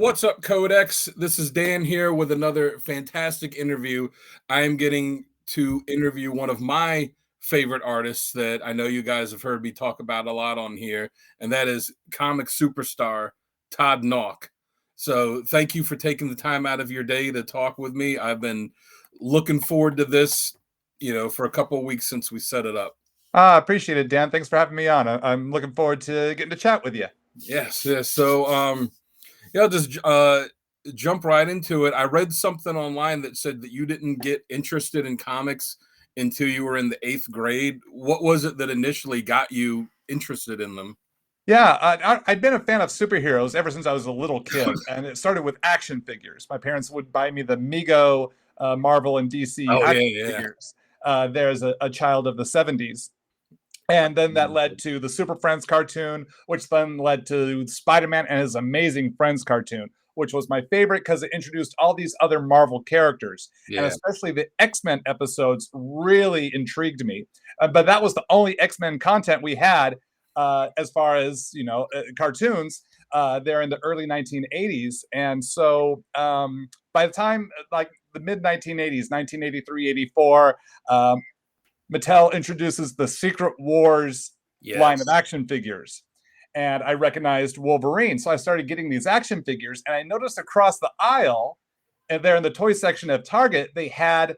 What's up, Codex? This is Dan here with another fantastic interview. I am getting to interview one of my favorite artists that I know you guys have heard me talk about a lot on here, and that is comic superstar Todd Nauck. So, thank you for taking the time out of your day to talk with me. I've been looking forward to this, for a couple of weeks since we set it up. Appreciate it, Dan. Thanks for having me on. I'm looking forward to getting to chat with you. Yes, yes. So, yeah, I'll just jump right into it. I read something online that said that you didn't get interested in comics until you were in the eighth grade. What was it that initially got you interested in them? Yeah, I'd been a fan of superheroes ever since I was a little kid, and it started with action figures. My parents would buy me the Mego, Marvel, and DC Oh, yeah, action yeah. figures. There's a child of the 70s. And then that led to the Super Friends cartoon, which then led to Spider-Man and his Amazing Friends cartoon, which was my favorite because it introduced all these other Marvel characters. And Yeah. especially the X-Men episodes really intrigued me. But that was the only X-Men content we had as far as, cartoons there in the early 1980s. And so by the time, like the mid 1980s, 1983, 84, Mattel introduces the Secret Wars line of Yes. action figures. And I recognized Wolverine. So I started getting these action figures. And I noticed across the aisle, and there in the toy section of Target, they had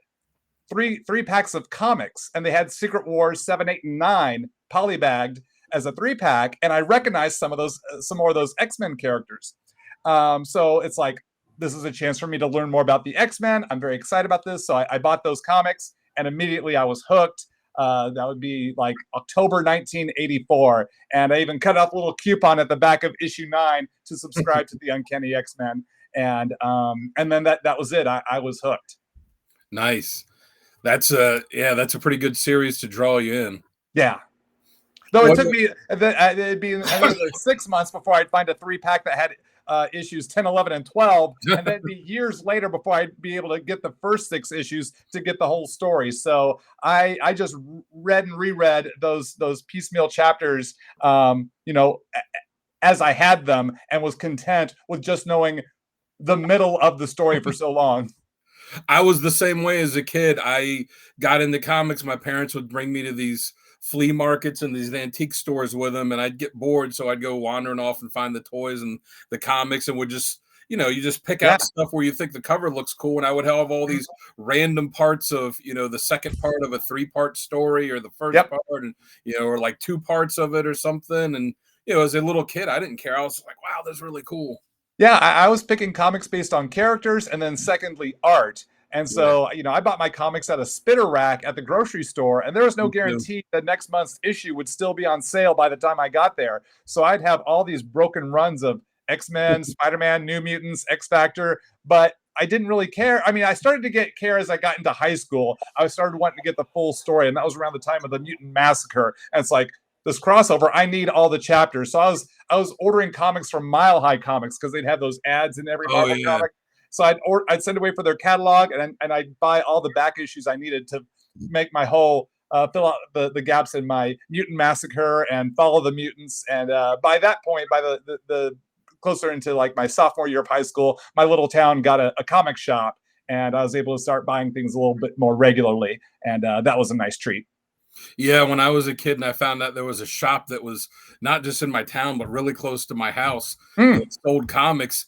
three packs of comics. And they had Secret Wars 7, 8, and 9 polybagged as a 3-pack. And I recognized some more of those X-Men characters. So it's like, this is a chance for me to learn more about the X-Men. I'm very excited about this. So I bought those comics and immediately I was hooked. That would be like October 1984. And I even cut up a little coupon at the back of issue 9 to subscribe to the Uncanny X-Men. And then that was it. I was hooked. Nice. That's that's a pretty good series to draw you in. Yeah. Though it What took me, it'd be another 6 months before I'd find a 3-pack that had issues 10, 11, and 12. And then be years later before I'd be able to get the first 6 issues to get the whole story. So I just read and reread those piecemeal chapters, as I had them, and was content with just knowing the middle of the story for so long. I was the same way as a kid. I got into comics. My parents would bring me to these flea markets and these antique stores with them, and I'd get bored, so I'd go wandering off and find the toys and the comics, and would just, you just pick Yeah. out stuff where you think the cover looks cool. And I would have all these random parts of, the second part of a 3-part story, or the first Yep. part, and or like 2 parts of it or something. And as a little kid, I didn't care. I was like, wow, that's really cool. Yeah, I was picking comics based on characters and then secondly art. And Yeah, so, I bought my comics at a spitter rack at the grocery store, and there was no me too. guarantee that next month's issue would still be on sale by the time I got there. So I'd have all these broken runs of X-Men, Spider-Man, New Mutants, X-Factor, but I didn't really care. I mean, I started to get care as I got into high school. I started wanting to get the full story, and that was around the time of the Mutant Massacre. And it's like, this crossover, I need all the chapters. So I was ordering comics from Mile High Comics because they'd have those ads in every Oh Marvel yeah. comic. So I'd send away for their catalog, and I'd buy all the back issues I needed to make my whole fill out the gaps in my Mutant Massacre and follow the mutants. And by that point, by the closer into like my sophomore year of high school, my little town got a comic shop, and I was able to start buying things a little bit more regularly, and that was a nice treat. Yeah, when I was a kid and I found out there was a shop that was not just in my town, but really close to my house Mm, that sold comics,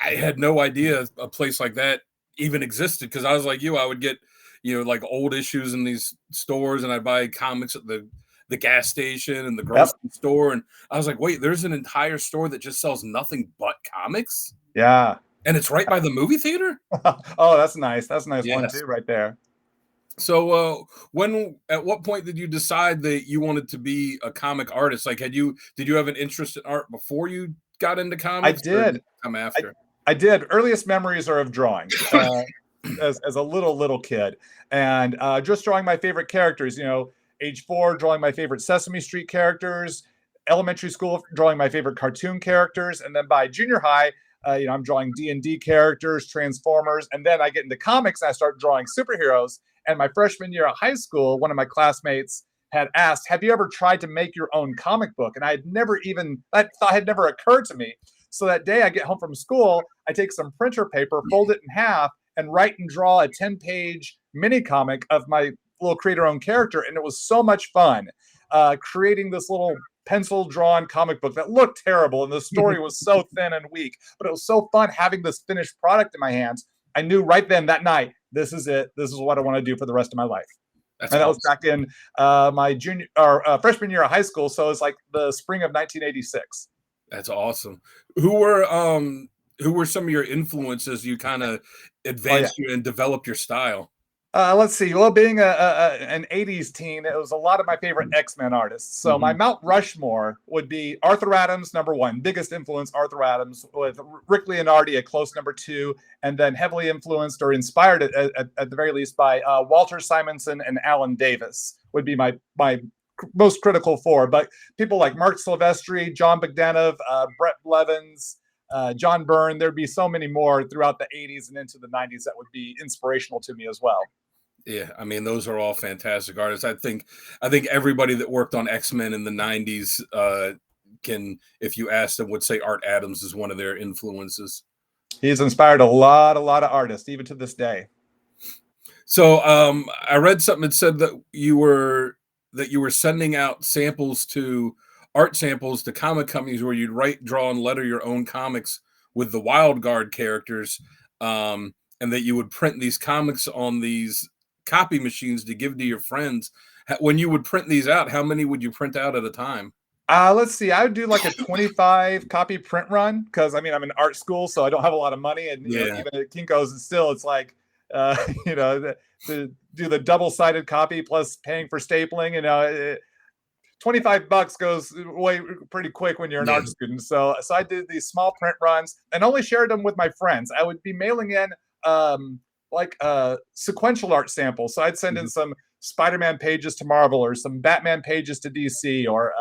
I had no idea a place like that even existed. Because I was like you, I would get, like old issues in these stores, and I'd buy comics at the gas station and the yep. grocery store. And I was like, wait, there's an entire store that just sells nothing but comics? Yeah. And it's right by the movie theater? Oh, that's nice. That's a nice one Yes. too, right there. So, at what point did you decide that you wanted to be a comic artist? Like, did you have an interest in art before you got into I comics, or did did. it come I, after? I did. Earliest memories are of drawing. As a little kid, and just drawing my favorite characters. Age 4, drawing my favorite Sesame Street characters. Elementary school, drawing my favorite cartoon characters, and then by junior high, I'm drawing D&D characters, Transformers, and then I get into comics and I start drawing superheroes. And my freshman year at high school, one of my classmates had asked, "Have you ever tried to make your own comic book?" And I had never even that thought had never occurred to me. So that day I get home from school, I take some printer paper, fold it in half, and write and draw a 10-page mini comic of my little creator-owned character. And it was so much fun creating this little pencil-drawn comic book that looked terrible. And the story was so thin and weak, but it was so fun having this finished product in my hands. I knew right then that night, this is it. This is what I want to do for the rest of my life. That's And that was awesome. back in my junior or freshman year of high school. So it's like the spring of 1986. That's awesome. Who were some of your influences you kind of Oh yeah. advanced you and developed your style? Let's see. Well, being an 80s teen, it was a lot of my favorite X-Men artists. So my Mhm. Mount Rushmore would be Arthur Adams, number one. Biggest influence, Arthur Adams, with Rick Leonardi, a close number two, and then heavily influenced or inspired at the very least by Walter Simonson and Alan Davis would be my most critical four. But people like Mark Silvestri, John Bogdanov, Brett Blevins, John Byrne, there'd be so many more throughout the 80s and into the 90s that would be inspirational to me as well. Yeah, I mean those are all fantastic artists. I think everybody that worked on X-Men in the 90s can, if you ask them, would say Art Adams is one of their influences. He's inspired a lot of artists, even to this day. So I read something that said that you were sending out samples to art samples to comic companies where you'd write, draw, and letter your own comics with the Wild Guard characters, and that you would print these comics on these copy machines to give to your friends. When you would print these out, how many would you print out at a time? Let's see. I would do like a 25 copy print run because I mean I'm in art school, so I don't have a lot of money, and Yeah, even at Kinko's, it's like to do the double-sided copy plus paying for stapling. 25 bucks goes away pretty quick when you're an yeah. art student. So I did these small print runs and only shared them with my friends. I would be mailing in sequential art samples. So I'd send in Mhm. some Spider-Man pages to Marvel or some Batman pages to DC or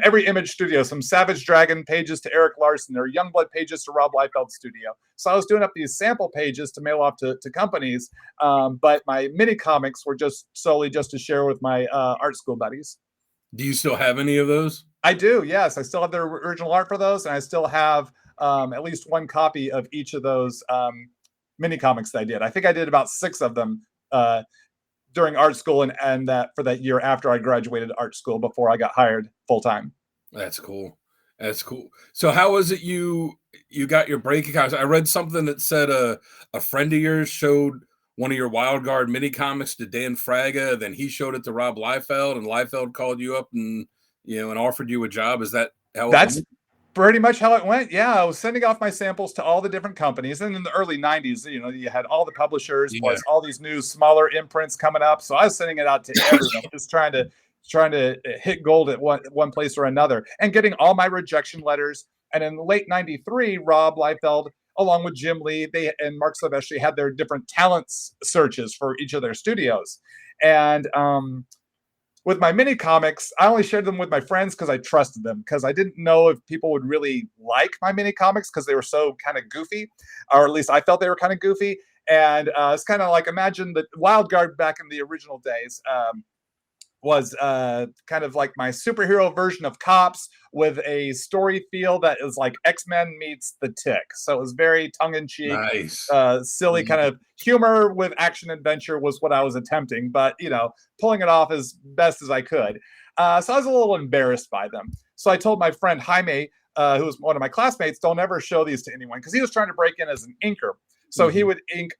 every Image studio, some Savage Dragon pages to Eric Larson or Youngblood pages to Rob Liefeld's studio. So I was doing up these sample pages to mail off to companies, but my mini comics were just solely just to share with my art school buddies. Do you still have any of those? I do, yes. I still have the original art for those, and I still have at least one copy of each of those mini comics that I did. I think I did about 6 of them during art school and that for that year after I graduated art school before I got hired full time. That's cool. That's cool. So how was it you got your break comics? I read something that said a friend of yours showed one of your Wild Guard mini comics to Dan Fraga, then he showed it to Rob Liefeld, and Liefeld called you up and offered you a job. Is that how it That's went? pretty much how it went. Yeah, I was sending off my samples to all the different companies. And in the early 90s, you had all the publishers Yeah. plus all these new smaller imprints coming up. So I was sending it out to everyone, just trying to hit gold at one place or another and getting all my rejection letters. And in late 93, Rob Liefeld, along with Jim Lee, they and Mark Silvestri had their different talents searches for each of their studios. And with my mini comics, I only shared them with my friends because I trusted them because I didn't know if people would really like my mini comics because they were so kind of goofy, or at least I felt they were kind of goofy. And it's kind of like imagine the Wild Guard back in the original days. Was kind of like my superhero version of Cops with a story feel that is like X-Men meets The Tick. So it was very tongue-in-cheek, Nice. silly Mhm. kind of humor with action adventure was what I was attempting, but pulling it off as best as I could. So I was a little embarrassed by them. So I told my friend Jaime, who was one of my classmates, don't ever show these to anyone because he was trying to break in as an inker. So he Mhm. would ink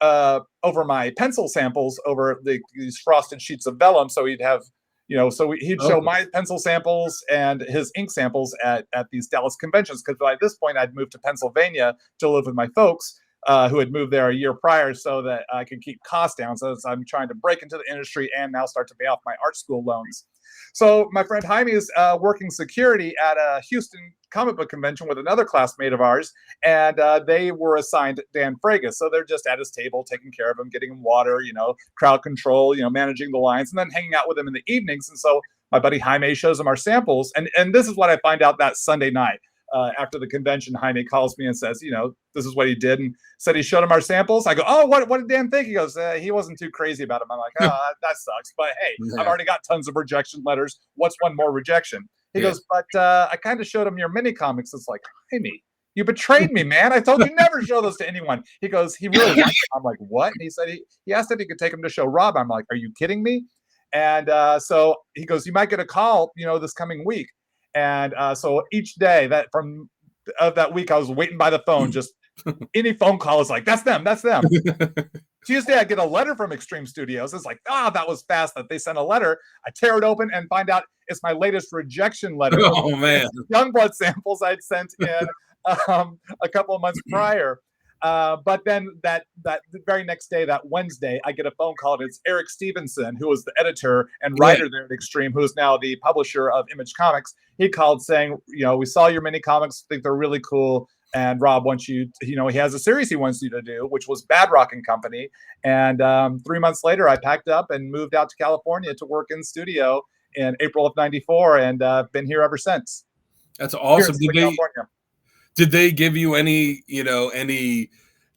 over my pencil samples over these frosted sheets of vellum. So he'd have he'd show Okay. my pencil samples and his ink samples at these Dallas conventions because by this point I'd moved to Pennsylvania to live with my folks who had moved there a year prior so that I could keep costs down. So as I'm trying to break into the industry and now start to pay off my art school loans. So my friend Jaime is working security at a Houston comic book convention with another classmate of ours, and they were assigned Dan Fraga. So they're just at his table, taking care of him, getting him water, crowd control, managing the lines, and then hanging out with him in the evenings. And so my buddy Jaime shows him our samples, and this is what I find out that Sunday night. After the convention, Jaime calls me and says, this is what he did, and said he showed him our samples. I go, oh, what did Dan think? He goes, he wasn't too crazy about him. I'm like, oh, that sucks. But hey, I've Yeah. already got tons of rejection letters. What's one more rejection? He Yeah. goes, but I kind of showed him your mini comics. It's like, Jaime, you betrayed me, man. I told you never show those to anyone. He goes, he really liked them. I'm like, what? And he said he asked if he could take them to show Rob. I'm like, are you kidding me? And so he goes, you might get a call, this coming week. And so each day of that week, I was waiting by the phone. Just any phone call is like, that's them, that's them. Tuesday, I get a letter from Extreme Studios. It's like, that was fast that they sent a letter. I tear it open and find out it's my latest rejection letter. Oh man, Youngblood samples I'd sent in a couple of months prior. But then that very next day, that Wednesday, I get a phone call. And it's Eric Stevenson, who was the editor and writer there at Extreme, who is now the publisher of Image Comics. He called saying, we saw your mini comics, think they're really cool. And Rob wants you, he has a series he wants you to do, which was Bad Rock and Company. And 3 months later, I packed up and moved out to California to work in studio in April of '94, and been here ever since. That's awesome. Did they give you any, any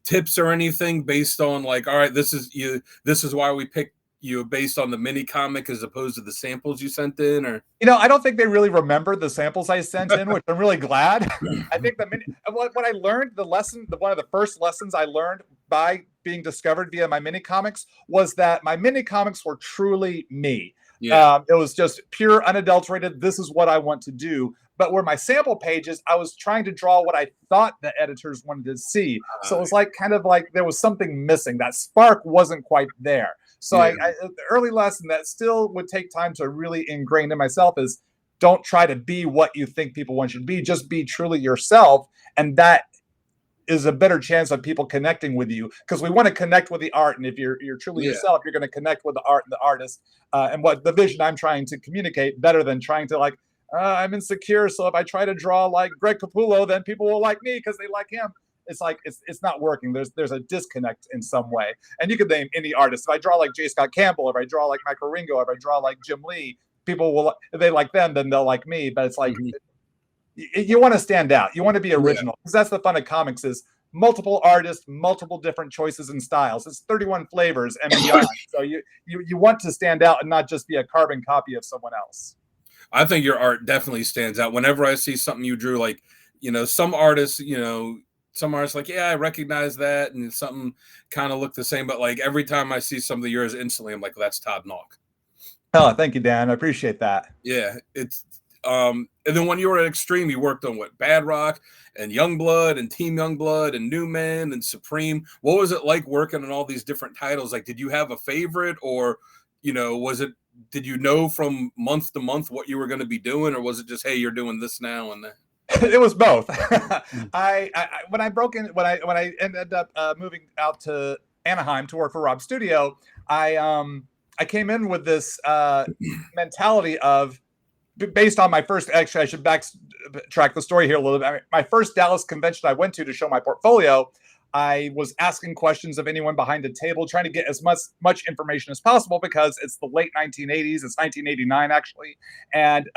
tips or anything based on like, all right, this is why we picked you based on the mini comic as opposed to the samples you sent in? Or I don't think they really remembered the samples I sent in, which I'm really glad. I think what I learned, one of the first lessons I learned by being discovered via my mini comics was that my mini comics were truly me. Yeah. It was just pure, unadulterated. This is what I want to do. But where my sample pages, I was trying to draw what I thought the editors wanted to see. So it was kind of like there was something missing. That spark wasn't quite there. So the early lesson that still would take time to really ingrain in myself is don't try to be what you think people want you to be. Just be truly yourself. And that is a better chance of people connecting with you, because we want to connect with the art. And if you're truly yourself, you're going to connect with the art and the artist and what the vision I'm trying to communicate, better than trying to I'm insecure. So if I try to draw like Greg Capullo, then people will like me because they like him. It's like, it's not working. There's a disconnect in some way. And you could name any artist. If I draw like J. Scott Campbell, if I draw like Michael Ringo, if I draw like Jim Lee, people will, if they like them, then they'll like me. But it's like, you want to stand out. You want to be original, because that's the fun of comics is multiple artists, multiple different choices and styles. It's 31 flavors and beyond. So you want to stand out and not just be a carbon copy of someone else. I think your art definitely stands out. Whenever I see something you drew, like, some artists, like, yeah, I recognize that, and something kind of look the same. But like every time I see something of yours, instantly I'm like, that's Todd Nauck. Oh, thank you, Dan. I appreciate that. Yeah, it's and then when you were at Extreme, you worked on what, Bad Rock and Youngblood and Team Youngblood and New Men and Supreme. What was it like working on all these different titles? Like, did you have a favorite, or did you know from month to month what you were going to be doing, or was it just, hey, you're doing this now and that? It was both. When I ended up moving out to Anaheim to work for Rob's studio, I came in with this mentality of, based on my first, actually I should backtrack the story here a little bit. My first Dallas convention I went to show my portfolio, I was asking questions of anyone behind a table, trying to get as much information as possible, because it's the late 1980s. It's 1989 actually, and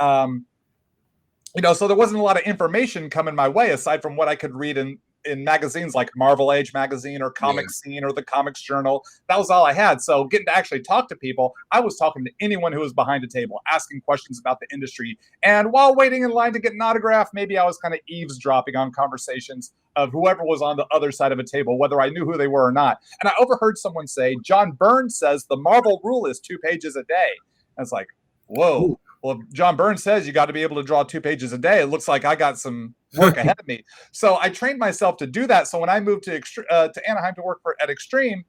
so there wasn't a lot of information coming my way aside from what I could read in magazines like Marvel Age magazine or Comic Scene or the Comics Journal. That was all I had. So getting to actually talk to people, I was talking to anyone who was behind a table, asking questions about the industry. And while waiting in line to get an autograph, maybe I was kind of eavesdropping on conversations of whoever was on the other side of a table, whether I knew who they were or not. And I overheard someone say, John Burns says the Marvel rule is 2 pages a day. And it's like, whoa. Ooh. Well, if John Burns says you got to be able to draw 2 pages a day, it looks like I got some work ahead of me. So I trained myself to do that. So when I moved to Anaheim to work at Extreme,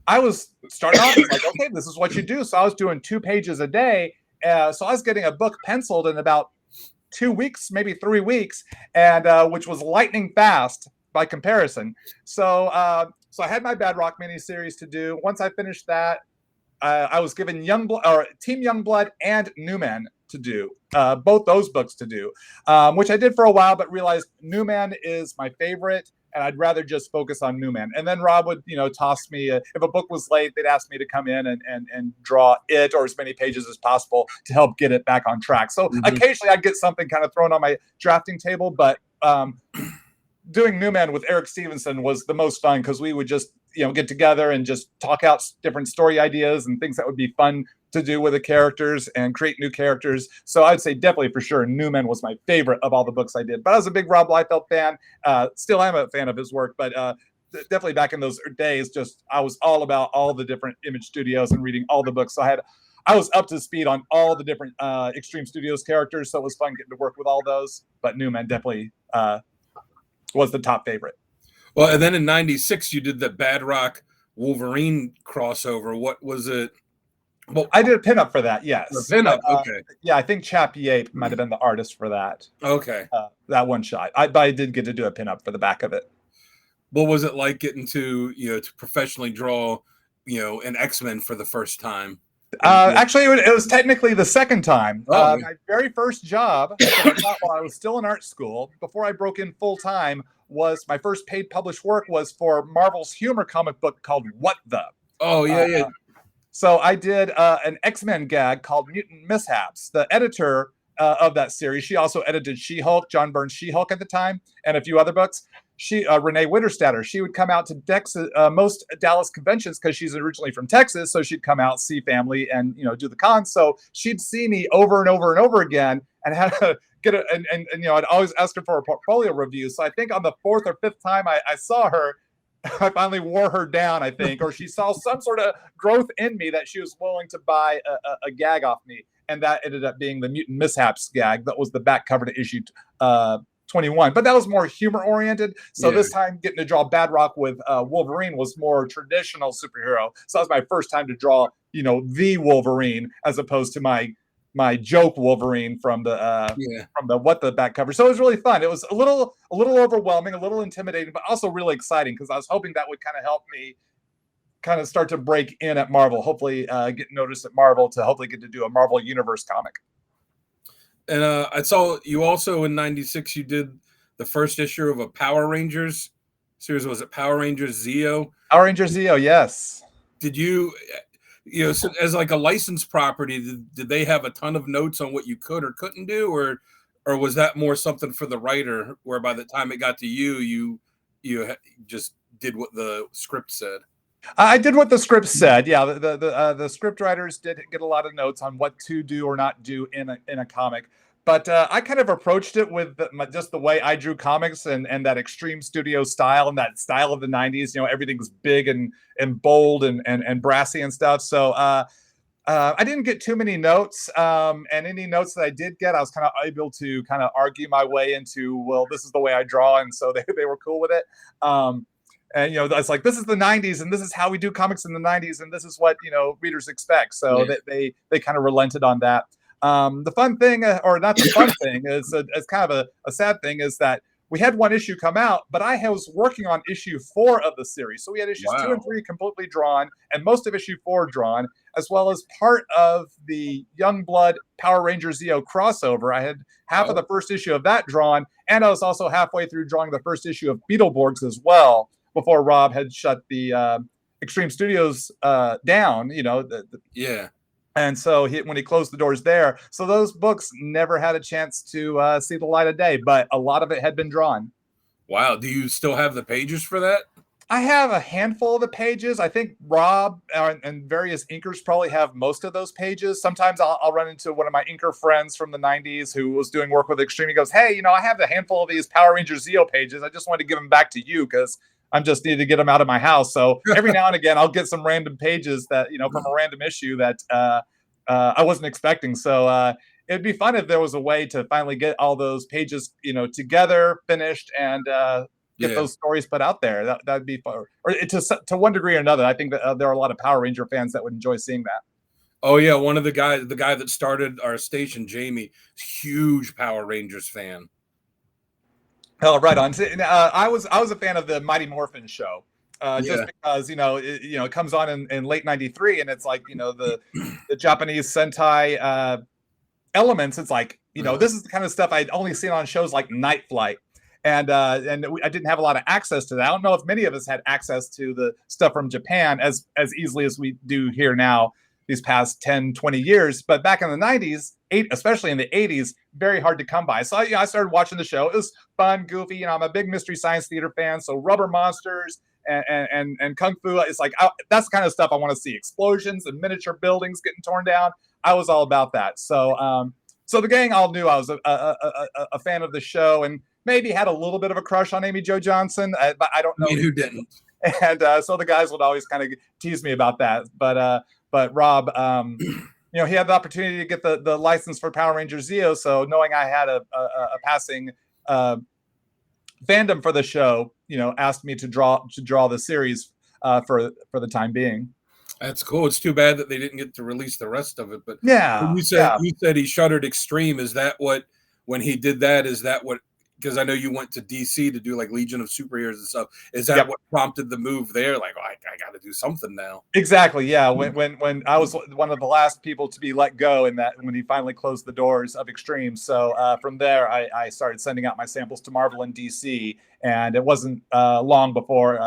I was starting off like, okay, this is what you do. So I was doing 2 pages a day. So I was getting a book penciled in about 2 weeks, maybe 3 weeks, and which was lightning fast by comparison. So so I had my Bad Rock miniseries to do. Once I finished that, I was given Team Youngblood and New Men to do, both those books to do, which I did for a while, but realized New Man is my favorite, and I'd rather just focus on New Man. And then Rob would, toss me, if a book was late, they'd ask me to come in and draw it or as many pages as possible to help get it back on track. So occasionally I'd get something kind of thrown on my drafting table, but doing Newman with Eric Stevenson was the most fun because we would just get together and just talk out different story ideas and things that would be fun to do with the characters and create new characters. So I'd say definitely for sure Newman was my favorite of all the books I did. But I was a big Rob Liefeld fan. Still am a fan of his work, but definitely back in those days, just I was all about all the different Image Studios and reading all the books. So I was up to speed on all the different Extreme Studios characters, so it was fun getting to work with all those. But Newman definitely was the top favorite. Well, and then in '96 you did the Bad Rock Wolverine crossover. What was it? Well, I did a pinup for that. Yes, a pinup. Okay. Yeah, I think Chap Yape might have been the artist for that. Okay. That one shot. But I did get to do a pinup for the back of it. What was it like getting to to professionally draw an X-Men for the first time? Actually, it was technically the second time. Oh, my very first job that I got while I was still in art school, before I broke in full time, was my first paid published work was for Marvel's humor comic book called What the. Oh yeah. So I did an X-Men gag called Mutant Mishaps. The editor of that series, she also edited She-Hulk, John Byrne's She-Hulk at the time, and a few other books. She Renee Witterstatter, she would come out to most Dallas conventions because she's originally from Texas, so she'd come out, see family, and do the cons. So she'd see me over and over and over again, and had to get it. And I'd always ask her for a portfolio review. So I think on the fourth or fifth time I saw her, I finally wore her down, I think, or she saw some sort of growth in me that she was willing to buy a gag off me, and that ended up being the Mutant Mishaps gag that was the back cover to issue 21, but that was more humor oriented. So this time getting to draw Bad Rock with Wolverine was more traditional superhero. So that was my first time to draw, the Wolverine as opposed to my joke Wolverine from the What the back cover. So it was really fun. It was a little overwhelming, a little intimidating, but also really exciting because I was hoping that would kind of help me kind of start to break in at Marvel. Hopefully get noticed at Marvel to hopefully get to do a Marvel Universe comic. And I saw you also in '96. You did the first issue of a Power Rangers series. Was it Power Rangers Zeo? Power Rangers Zeo, yes. Did you, so as like a licensed property, did they have a ton of notes on what you could or couldn't do, or was that more something for the writer, where by the time it got to you just did what the script said? I did what the script said. Yeah, the script writers did get a lot of notes on what to do or not do in a comic. But I kind of approached it with just the way I drew comics and that Extreme Studio style and that style of the 90s. Everything's big and bold and brassy and stuff. So I didn't get too many notes. And any notes that I did get, I was kind of able to kind of argue my way into, well, this is the way I draw. And so they were cool with it. And, it's like, this is the 90s and this is how we do comics in the 90s. And this is what, readers expect. So they kind of relented on that. The fun thing, or not the fun thing, is kind of a sad thing, is that we had one issue come out, but I was working on issue 4 of the series. So we had issues 2 and 3 completely drawn and most of issue 4 drawn, as well as part of the Youngblood Power Rangers Zeo crossover. I had half of the first issue of that drawn, and I was also halfway through drawing the first issue of Beetleborgs as well, before Rob had shut the Extreme Studios down, And so when he closed the doors there, so those books never had a chance to see the light of day, but a lot of it had been drawn. Wow. Do you still have the pages for that? I have a handful of the pages. I think Rob and various inkers probably have most of those pages. Sometimes I'll run into one of my inker friends from the 90s who was doing work with Extreme. He goes, hey, I have a handful of these Power Rangers Zeo pages. I just wanted to give them back to you because I'm just need to get them out of my house. So every now and again, I'll get some random pages that, from a random issue that I wasn't expecting. So it'd be fun if there was a way to finally get all those pages, together, finished, and get those stories put out there. That'd be fun. Or to one degree or another. I think that there are a lot of Power Ranger fans that would enjoy seeing that. Oh yeah, one of the guy that started our station, Jamie, huge Power Rangers fan. Oh, right on. I was a fan of the Mighty Morphin show, just because it comes on in late '93, and it's like the Japanese Sentai elements. It's like this is the kind of stuff I'd only seen on shows like Night Flight, and I didn't have a lot of access to that. I don't know if many of us had access to the stuff from Japan as easily as we do here now. these past 10, 20 years. But back in the 90s, especially in the 80s, very hard to come by. So I started watching the show. It was fun, goofy. I'm a big Mystery Science Theater fan. So rubber monsters and kung fu, it's like, that's the kind of stuff I want to see. Explosions and miniature buildings getting torn down. I was all about that. So the gang all knew I was a fan of the show, and maybe had a little bit of a crush on Amy Jo Johnson, but I don't know. I mean, who didn't? And so the guys would always kind of tease me about that. But Rob, he had the opportunity to get the license for Power Rangers Zeo. So knowing I had a passing fandom for the show, asked me to draw the series for the time being. That's cool. It's too bad that they didn't get to release the rest of it. But yeah, you said he shuttered Extreme. Is that what, when he did that, is that what, because I know you went to DC to do like Legion of Superheroes and stuff. Is that what prompted the move there? Like, I got to do something now. Exactly. Yeah. When I was one of the last people to be let go in that, when he finally closed the doors of Extreme. So from there, I started sending out my samples to Marvel and DC, and it wasn't long before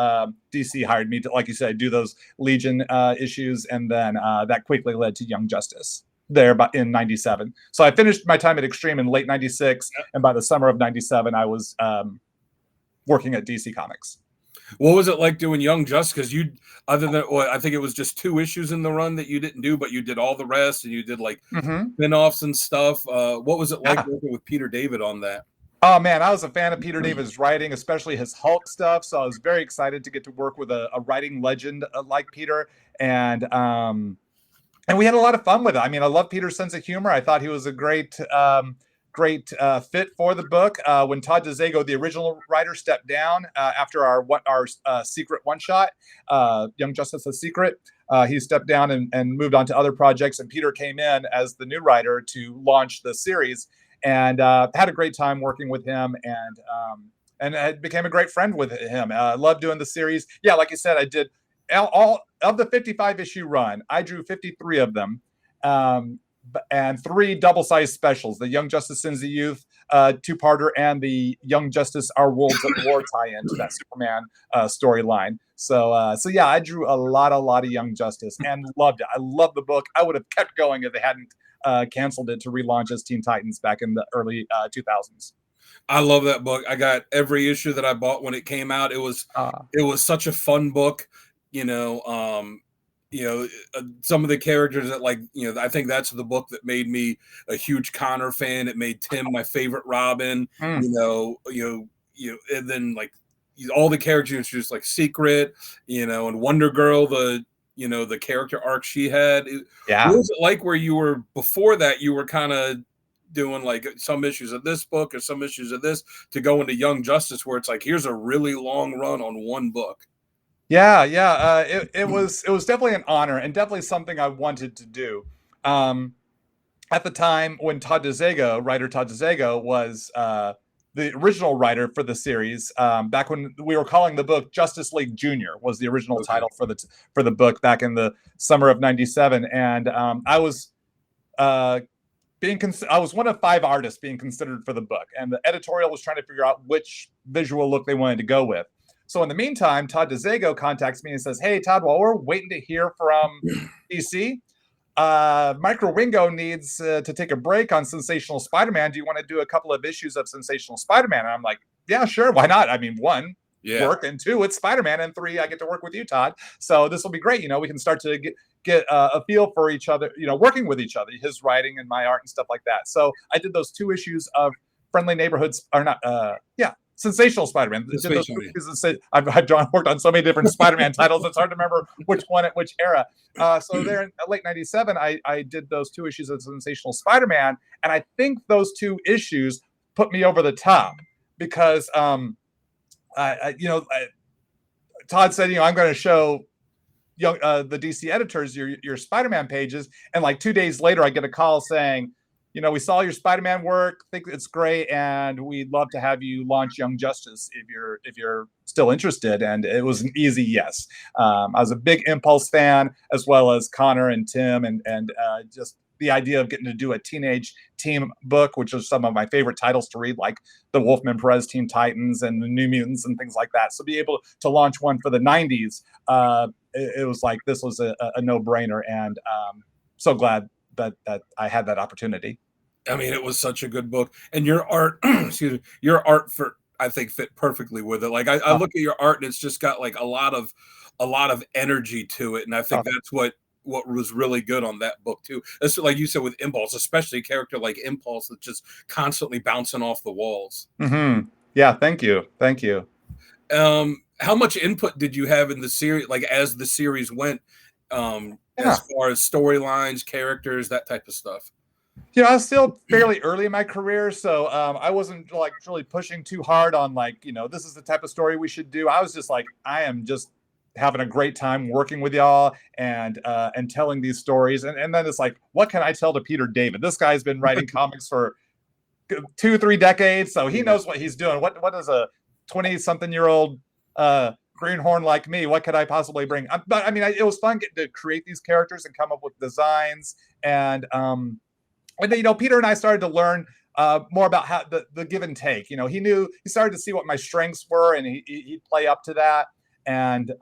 DC hired me to, like you said, do those Legion issues, and then that quickly led to Young Justice there in 97. So I finished my time at Extreme in late 96, and by the summer of 97 I was working at DC Comics. What was it like doing Young Justice? Because you, other than, I think it was just 2 issues in the run that you didn't do, but you did all the rest, and you did like spin-offs and stuff. What was it like working with Peter David on that? Oh man, I was a fan of Peter David's writing, especially his Hulk stuff. So I was very excited to get to work with a writing legend like Peter, and we had a lot of fun with it. I mean, I love Peter's sense of humor. I thought he was a great fit for the book. When Todd DeZago, the original writer, stepped down after our secret one-shot, Young Justice: A Secret, he stepped down and moved on to other projects, and Peter came in as the new writer to launch the series, and had a great time working with him, and I became a great friend with him. Loved doing the series. Yeah, like you said, I did all of the 55 issue run. I drew 53 of them, and 3 double-sized specials: the Young Justice Sins of Youth 2-parter, and the Young Justice Our Worlds at War tie-in to that Superman storyline. So yeah, I drew a lot of Young Justice and loved it. I loved the book. I would have kept going if they hadn't canceled it to relaunch as Teen Titans back in the early 2000s. I love that book. I got every issue that I bought when it came out. It was such a fun book. Some of the characters that, like, I think that's the book that made me a huge Connor fan. It made Tim my favorite Robin. And then like all the characters just like Secret, and Wonder Girl, the character arc she had. What was it like where you were, before that, you were kind of doing like some issues of this book or some issues of this, to go into Young Justice, where it's like, here's a really long run on one book? Yeah. It was definitely an honor, and definitely something I wanted to do. At the time when writer Todd DeZago was the original writer for the series, back when we were calling the book Justice League Junior, was the original title for the book back in the summer of 97, and I was I was one of 5 artists being considered for the book, and the editorial was trying to figure out which visual look they wanted to go with. So in the meantime, Todd DeZago contacts me and says, "Hey, Todd, while we're waiting to hear from DC, Micro Wingo needs to take a break on Sensational Spider-Man. Do you want to do a couple of issues of Sensational Spider-Man?" And I'm like, "Yeah, sure. Why not? I mean, 1, work, and 2, it's Spider-Man, and 3, I get to work with you, Todd. So this will be great. We can start to get a feel for each other, working with each other, his writing and my art and stuff like that." So I did those 2 issues of Friendly Neighborhoods, or not, Sensational Spider-Man. I've worked on so many different Spider-Man titles, it's hard to remember which one at which era. So there in late 97, I did those 2 issues of Sensational Spider-Man, and I think those 2 issues put me over the top, because Todd said, I'm going to show the DC editors your Spider-Man pages, and like 2 days later, I get a call saying, "We saw your Spider-Man work, think it's great, and we'd love to have you launch Young Justice if you're still interested." And it was an easy yes. I was a big Impulse fan, as well as Connor and Tim, and just the idea of getting to do a teenage team book, which is some of my favorite titles to read, like the Wolfman Perez Teen Titans and the New Mutants and things like that. So be able to launch one for the 90s it was like this was a no brainer, and so glad that I had that opportunity. I mean, it was such a good book, and your art, excuse me, your art for I think fit perfectly with it. Like I Uh, look at your art, and it's just got like a lot of energy to it, and I think uh, that's what was really good on that book too. That's like you said with Impulse, especially a character like Impulse that's just constantly bouncing off the walls. yeah, thank you. How much input did you have in the series, like as the series went, as Yeah. far as storylines, characters, that type of stuff? I was still fairly early in my career, so I wasn't like really pushing too hard on like, this is the type of story we should do. I was just like, I am just having a great time working with y'all and telling these stories. And then it's like, what can I tell to Peter David? This guy's been writing comics for 2 3 decades, so he Yeah. knows what he's doing. What is a 20-something-year-old greenhorn like me? What could I possibly bring? But I mean, it was fun getting to create these characters and come up with designs and then, Peter and I started to learn more about how the give and take. He started to see what my strengths were, and he'd play up to that. And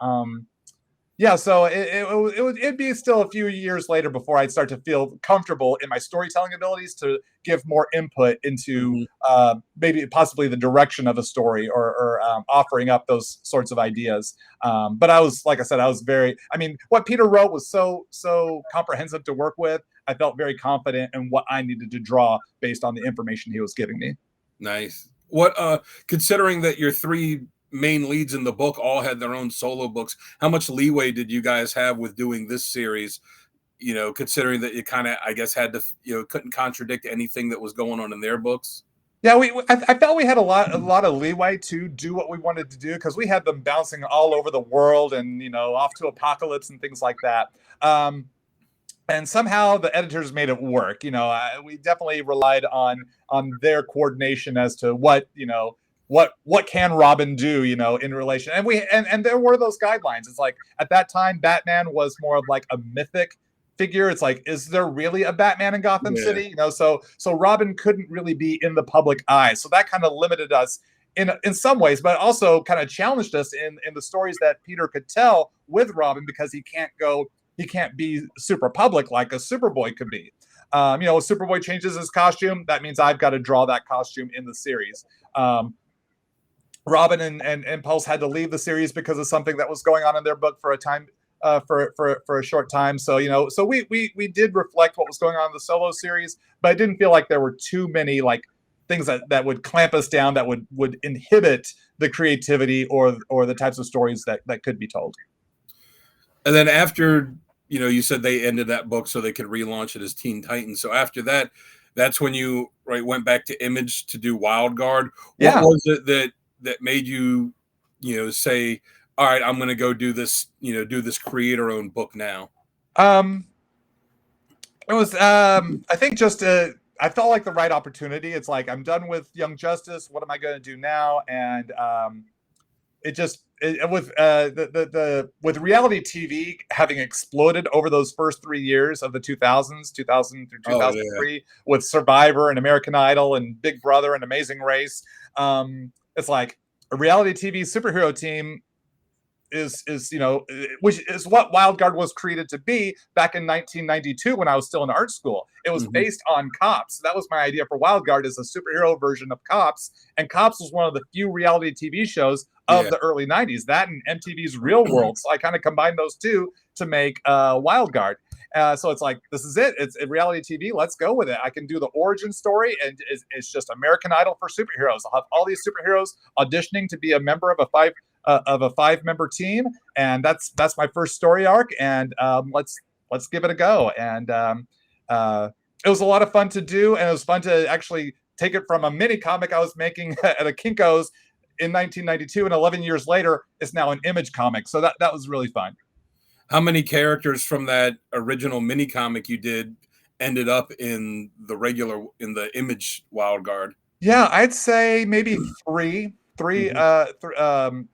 yeah, so it'd be still a few years later before I'd start to feel comfortable in my storytelling abilities to give more input into Mhm. maybe possibly the direction of a story or offering up those sorts of ideas. But I was, like I said, I mean, what Peter wrote was so comprehensive to work with. I felt very confident in what I needed to draw based on the information he was giving me. Nice. What considering that your three main leads in the book all had their own solo books, how much leeway did you guys have with doing this series? Considering that you kind of, I guess, had to, couldn't contradict anything that was going on in their books. Yeah, I felt we had a lot of leeway to do what we wanted to do because we had them bouncing all over the world and off to apocalypse and things like that. And somehow the editors made it work. We definitely relied on their coordination as to what can Robin do, in relation. And there were those guidelines. It's like at that time, Batman was more of like a mythic figure. It's like, is there really a Batman in Gotham Yeah. City? So Robin couldn't really be in the public eye. So that kind of limited us in some ways, but also kind of challenged us in the stories that Peter could tell with Robin because he can't be super public like a Superboy could be. If Superboy changes his costume, that means I've got to draw that costume in the series. Robin and Pulse had to leave the series because of something that was going on in their book for a time, for a short time. So we did reflect what was going on in the solo series, but I didn't feel like there were too many like things that would clamp us down, that would inhibit the creativity or the types of stories that could be told. And then after, you said they ended that book so they could relaunch it as Teen Titans. So after that, that's when you went back to Image to do Wild Guard. What Yeah. was it that made you, say, all right, I'm going to go do this, do this creator owned book now? Um, it was, I think just I felt like the right opportunity. It's like I'm done with Young Justice. What am I going to do now? And it just with with reality TV having exploded over those first 3 years of the 2000 through Oh yeah. 2003 with Survivor and American Idol and Big Brother and Amazing Race. It's like a reality TV superhero team is which is what Wild Guard was created to be back in 1992 when I was still in art school. It was Mhm. based on Cops. That was my idea for Wild Guard, as a superhero version of Cops. And Cops was one of the few reality TV shows of Yeah. the early 90s, that and MTV's Real World. So I kind of combined those two to make Wild Guard. So it's like, this is it. It's a reality TV. Let's go with it. I can do the origin story, and it's just American Idol for superheroes. I'll have all these superheroes auditioning to be a member of a 5-member team, and that's my first story arc. And let's give it a go. And it was a lot of fun to do, and it was fun to actually take it from a mini comic I was making at a Kinko's in 1992, and 11 years later, it's now an Image comic. So that was really fun. How many characters from that original mini comic you did ended up in the Image Wild Guard? Yeah, I'd say maybe three. Mhm.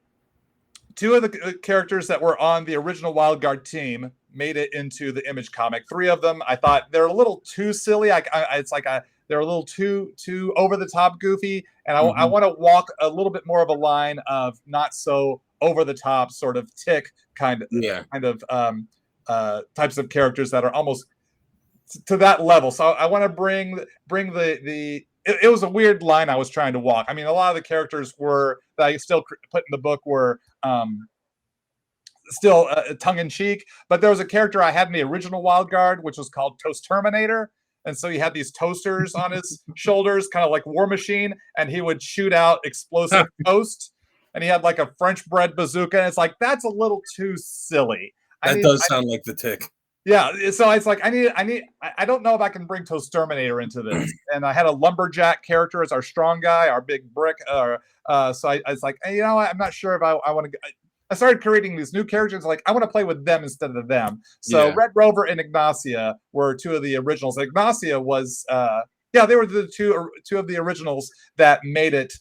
Two of the characters that were on the original Wild Guard team made it into the Image comic. Three of them, I thought they're a little too silly. It's like they're a little too over the top goofy, and I Mhm. want to walk a little bit more of a line of not so over the top sort of tick Yeah. kind of types of characters that are almost to that level. So I want to bring the it was a weird line I was trying to walk. I mean, a lot of the characters were that I still put in the book were still tongue in cheek, but there was a character I had in the original Wild Guard, which was called Toast Terminator. And so he had these toasters on his shoulders, kind of like War Machine, and he would shoot out explosive toast. And he had like a French bread bazooka. And it's like, that's a little too silly. That does sound like the Tick. Yeah, so it's like I don't know if I can bring Toast Terminator into this. And I had a lumberjack character as our strong guy, our big brick. So I was like, hey, you know what? I'm not sure if I want to. I started creating these new characters. Like I want to play with them instead of them. So Yeah. Red Rover and Ignacia were two of the originals. Ignacia was they were the two of the originals that made it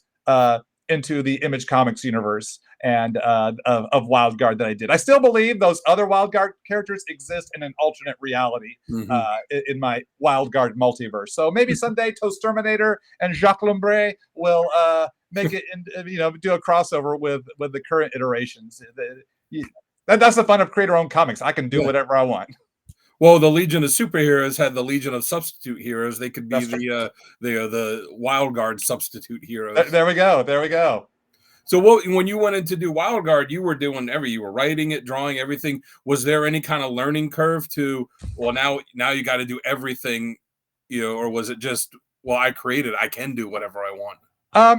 into the Image Comics universe and of Wild Guard that I did. I still believe those other Wild Guard characters exist in an alternate reality Mhm. in my Wild Guard multiverse. So maybe someday Toast Terminator and Jacques Lumbre will make it, do a crossover with the current iterations. That's the fun of create our own comics. I can do Yeah. whatever I want. Well, the Legion of Superheroes had the Legion of Substitute Heroes. They could be That's true. the Wild Guard substitute heroes. There we go. There we go. So when you went in to do Wild Guard, you were doing you were writing it, drawing everything. Was there any kind of learning curve to, well, now you got to do everything, or was it just, well, I created, I can do whatever I want?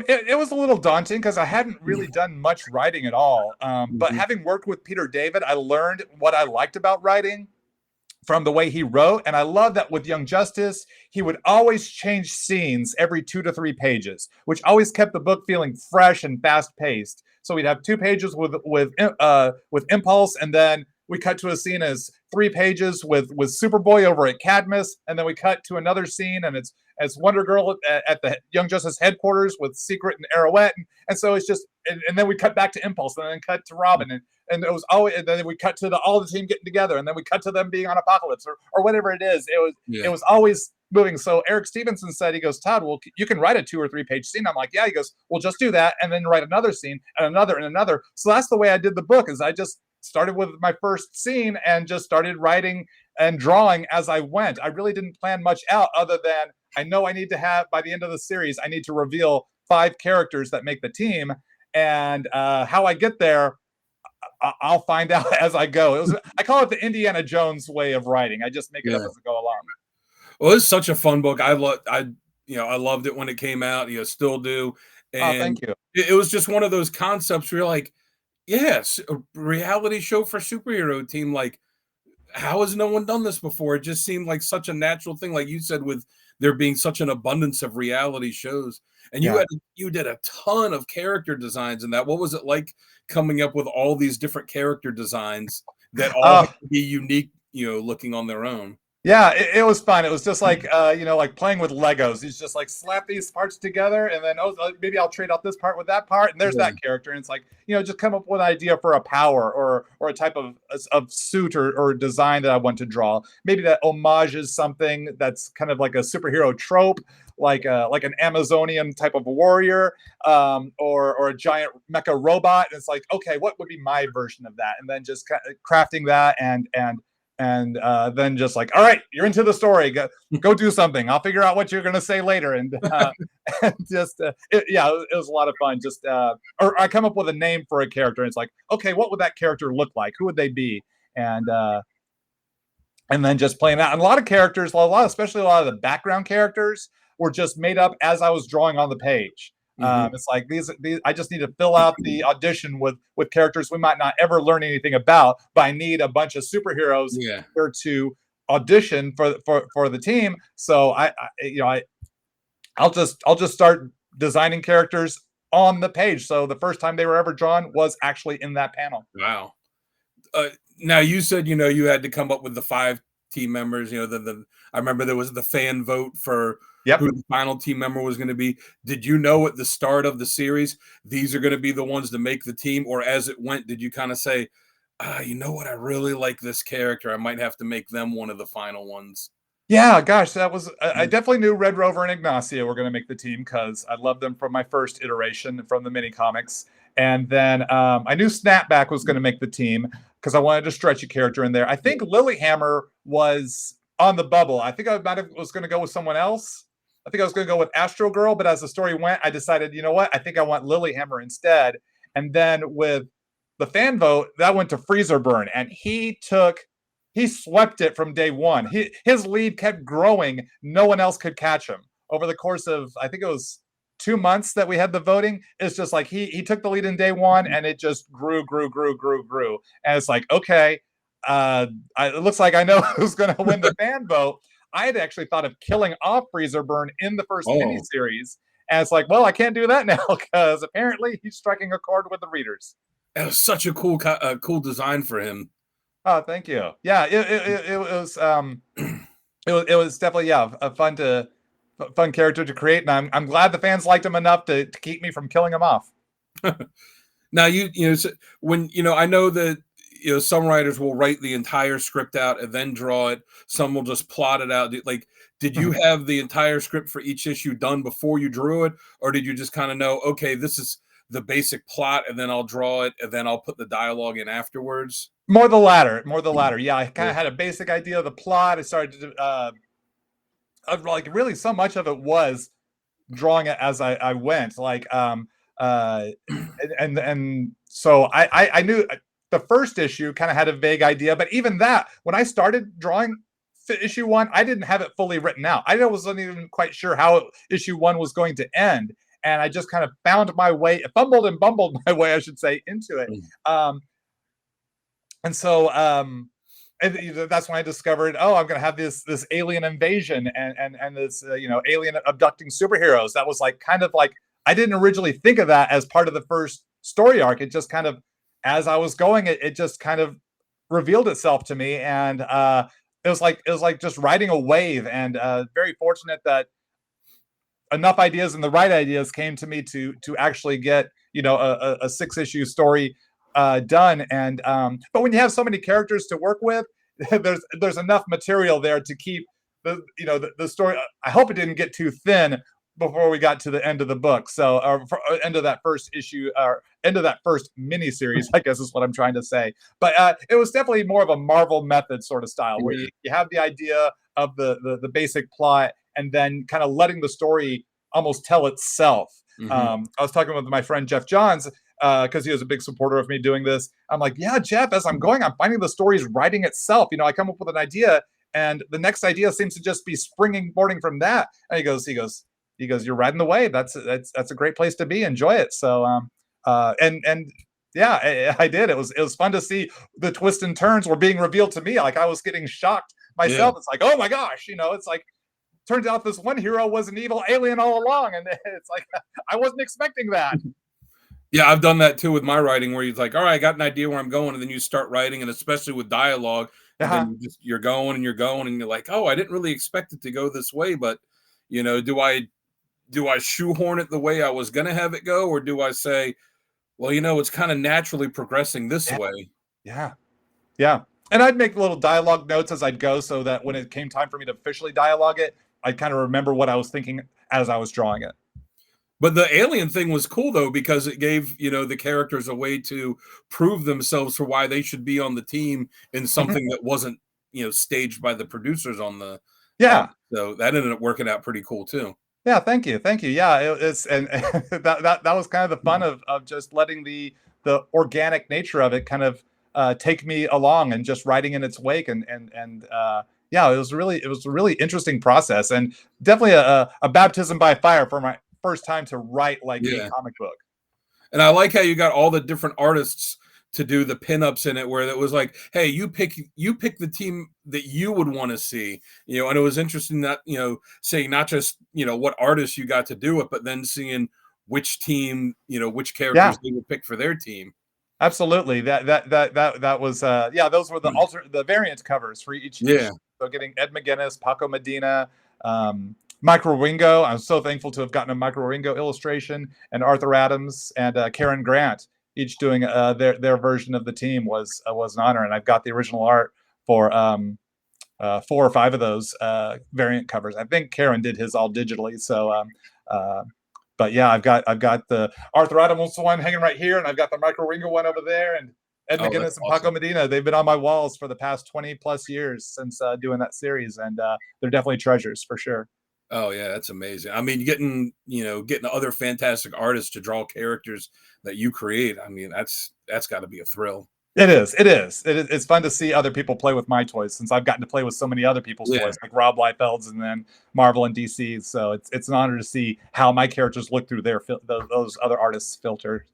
It was a little daunting because I hadn't really done much writing at all. But Mhm. having worked with Peter David, I learned what I liked about writing from the way he wrote. And I love that with Young Justice, he would always change scenes every 2 to 3 pages, which always kept the book feeling fresh and fast paced. So we'd have 2 pages with Impulse, and then we cut to a scene as 3 pages with Superboy over at Cadmus, and then we cut to another scene and it's as Wonder Girl at the Young Justice headquarters with Secret and Arrowette, and so it's just and then we cut back to Impulse, and then cut to Robin, and it was always, and then we cut to all the team getting together, and then we cut to them being on Apocalypse or whatever it is. It Yeah. was always moving. So Eric Stevenson said, he goes, Todd, well, you can write a 2 or 3 page scene. I'm like, yeah. He goes, well, just do that, and then write another scene and another and another. So that's the way I did the book. Is I just started with my first scene and just started writing and drawing as I went. I really didn't plan much out other than I know I need to have, by the end of the series, I need to reveal 5 characters that make the team. And how I get there, I'll find out as I go. I call it the Indiana Jones way of writing. I just make it up Yeah. as I go along. Well, it's such a fun book. I loved it when it came out. Still do. Oh, And thank you. it was just one of those concepts where you're like, yes, a reality show for superhero team. Like, how has no one done this before? It just seemed like such a natural thing, like you said, with there being such an abundance of reality shows. And Yeah. you did a ton of character designs in that. What was it like coming up with all these different character designs that all Uh, have to be unique, looking on their own? Yeah, it was fun. It was just like like playing with Legos. He's just like slap these parts together, and then maybe I'll trade out this part with that part, and there's Yeah. that character. And it's like just come up with an idea for a power or a type of suit or design that I want to draw. Maybe that homages something that's kind of like a superhero trope, like an Amazonian type of warrior, or a giant mecha robot. And it's like, okay, what would be my version of that? And then just crafting that and then just like, all right, you're into the story, go do something, I'll figure out what you're going to say later. And and just it was a lot of fun. Just or I come up with a name for a character, and it's like, okay, what would that character look like, who would they be? And then just playing that. And a lot of characters, especially a lot of the background characters, were just made up as I was drawing on the page. Mhm. It's like these. I just need to fill out the audition with characters we might not ever learn anything about, but I need a bunch of superheroes Yeah. here to audition for the team. So I'll just start designing characters on the page. So the first time they were ever drawn was actually in that panel. Wow. Now you said, you had to come up with the 5 team members, I remember there was the fan vote for Yep. who the final team member was going to be. Did you know at the start of the series, these are going to be the ones to make the team? Or as it went, did you kind of say, you know what? I really like this character. I might have to make them one of the final ones. Yeah, gosh, that was I Mm. definitely knew Red Rover and Ignacia were going to make the team because I loved them from my first iteration from the mini comics, And then I knew Snapback was going to make the team because I wanted to stretch a character in there. I think Lilyhammer was on the bubble. I think was going to go with someone else. I think I was going to go with Astro Girl, but as the story went, I decided, you know what? I think I want Lilyhammer instead. And then with the fan vote, that went to Freezer Burn, and he swept it from day one. His lead kept growing. No one else could catch him over the course of, I think it was 2 months that we had the voting. It's just like he took the lead in day one, and it just grew. And it's like, okay, it looks like I know who's going to win the fan vote. I had actually thought of killing off Freezer Burn in the first miniseries, and it's like, well, I can't do that now because apparently he's striking a chord with the readers. It was such a cool design for him. Oh, thank you. Yeah, it was it was definitely a fun character to create, and I'm glad the fans liked him enough to keep me from killing him off. Now when I know that some writers will write the entire script out and then draw it. Some will just plot it out. Like, did you have the entire script for each issue done before you drew it, or did you just kind of know, okay, this is the basic plot, and then I'll draw it, and then I'll put the dialogue in afterwards? More the latter. Yeah, I kind of had a basic idea of the plot. I started to like really so much of it was drawing it as I went. Like and so I knew the first issue kind of had a vague idea, but even that, when I started drawing issue 1, I didn't have it fully written out. I wasn't even quite sure how issue 1 was going to end, and I just kind of found my way, fumbled and bumbled my way, I should say, into it. And so that's when I discovered, oh, I'm going to have this alien invasion and this alien abducting superheroes. That was like kind of like, I didn't originally think of that as part of the first story arc. It just kind of, as I was going, it just kind of revealed itself to me, and it was like just riding a wave. And very fortunate that enough ideas and the right ideas came to me to actually get a 6-issue story done. And but when you have so many characters to work with, there's enough material there to keep the story. I hope it didn't get too thin before we got to the end of the book. So end of that first issue, or end of that first miniseries, I guess is what I'm trying to say. But it was definitely more of a Marvel method sort of style, where you have the idea of the basic plot, and then kind of letting the story almost tell itself. I was talking with my friend Jeff Johns, because he was a big supporter of me doing this. I'm like, yeah, Jeff, as I'm going, I'm finding the story's writing itself. I come up with an idea, and the next idea seems to just be springboarding from that. And he goes, you're riding the wave. That's a great place to be. Enjoy it. So, and yeah, I did. It was fun to see the twists and turns were being revealed to me. Like, I was getting shocked myself. Yeah. It's like, oh my gosh, it's like, turns out this one hero was an evil alien all along. And it's like, I wasn't expecting that. Yeah, I've done that too with my writing, where you're like, all right, I got an idea where I'm going, and then you start writing, and especially with dialogue, and then you're going, and you're like, oh, I didn't really expect it to go this way, but do I shoehorn it the way I was going to have it go, or do I say, well, it's kind of naturally progressing this way? Yeah. And I'd make little dialogue notes as I'd go, so that when it came time for me to officially dialogue it, I'd kind of remember what I was thinking as I was drawing it. But the alien thing was cool, though, because it gave, the characters a way to prove themselves for why they should be on the team in something that wasn't, staged by the producers on the. Yeah. So that ended up working out pretty cool, too. Yeah. Thank you. Yeah. It's, and that was kind of the fun of just letting the organic nature of it kind of take me along and just riding in its wake. And yeah, it was a really interesting process, and definitely a baptism by fire for my first time to write a comic book. And I like how you got all the different artists to do the pinups in it, where it was like, hey, you pick the team that you would want to see, and it was interesting that, saying not just, what artists you got to do it, but then seeing which team, which characters they would pick for their team. Absolutely. That was, those were the variant covers for each. Yeah. So getting Ed McGuinness, Paco Medina, Mike Roingo. I'm so thankful to have gotten a Mike Roingo illustration, and Arthur Adams and Karen Grant, each doing their version of the team was an honor. And I've got the original art for 4 or 5 of those variant covers. I think Karen did his all digitally. So, but yeah, I've got the Arthur Adams one hanging right here, and I've got the Michael Ringo one over there, and Ed Oh, that's McGuinness and Paco awesome. Medina. They've been on my walls for the past 20 plus years since doing that series, and they're definitely treasures for sure. Oh yeah, that's amazing. I mean, getting other fantastic artists to draw characters that you create. I mean, that's got to be a thrill. It is. It is. It's fun to see other people play with my toys since I've gotten to play with so many other people's Yeah. toys, like Rob Liefeld's and then Marvel and DC. So it's an honor to see how my characters look through those other artists' filter.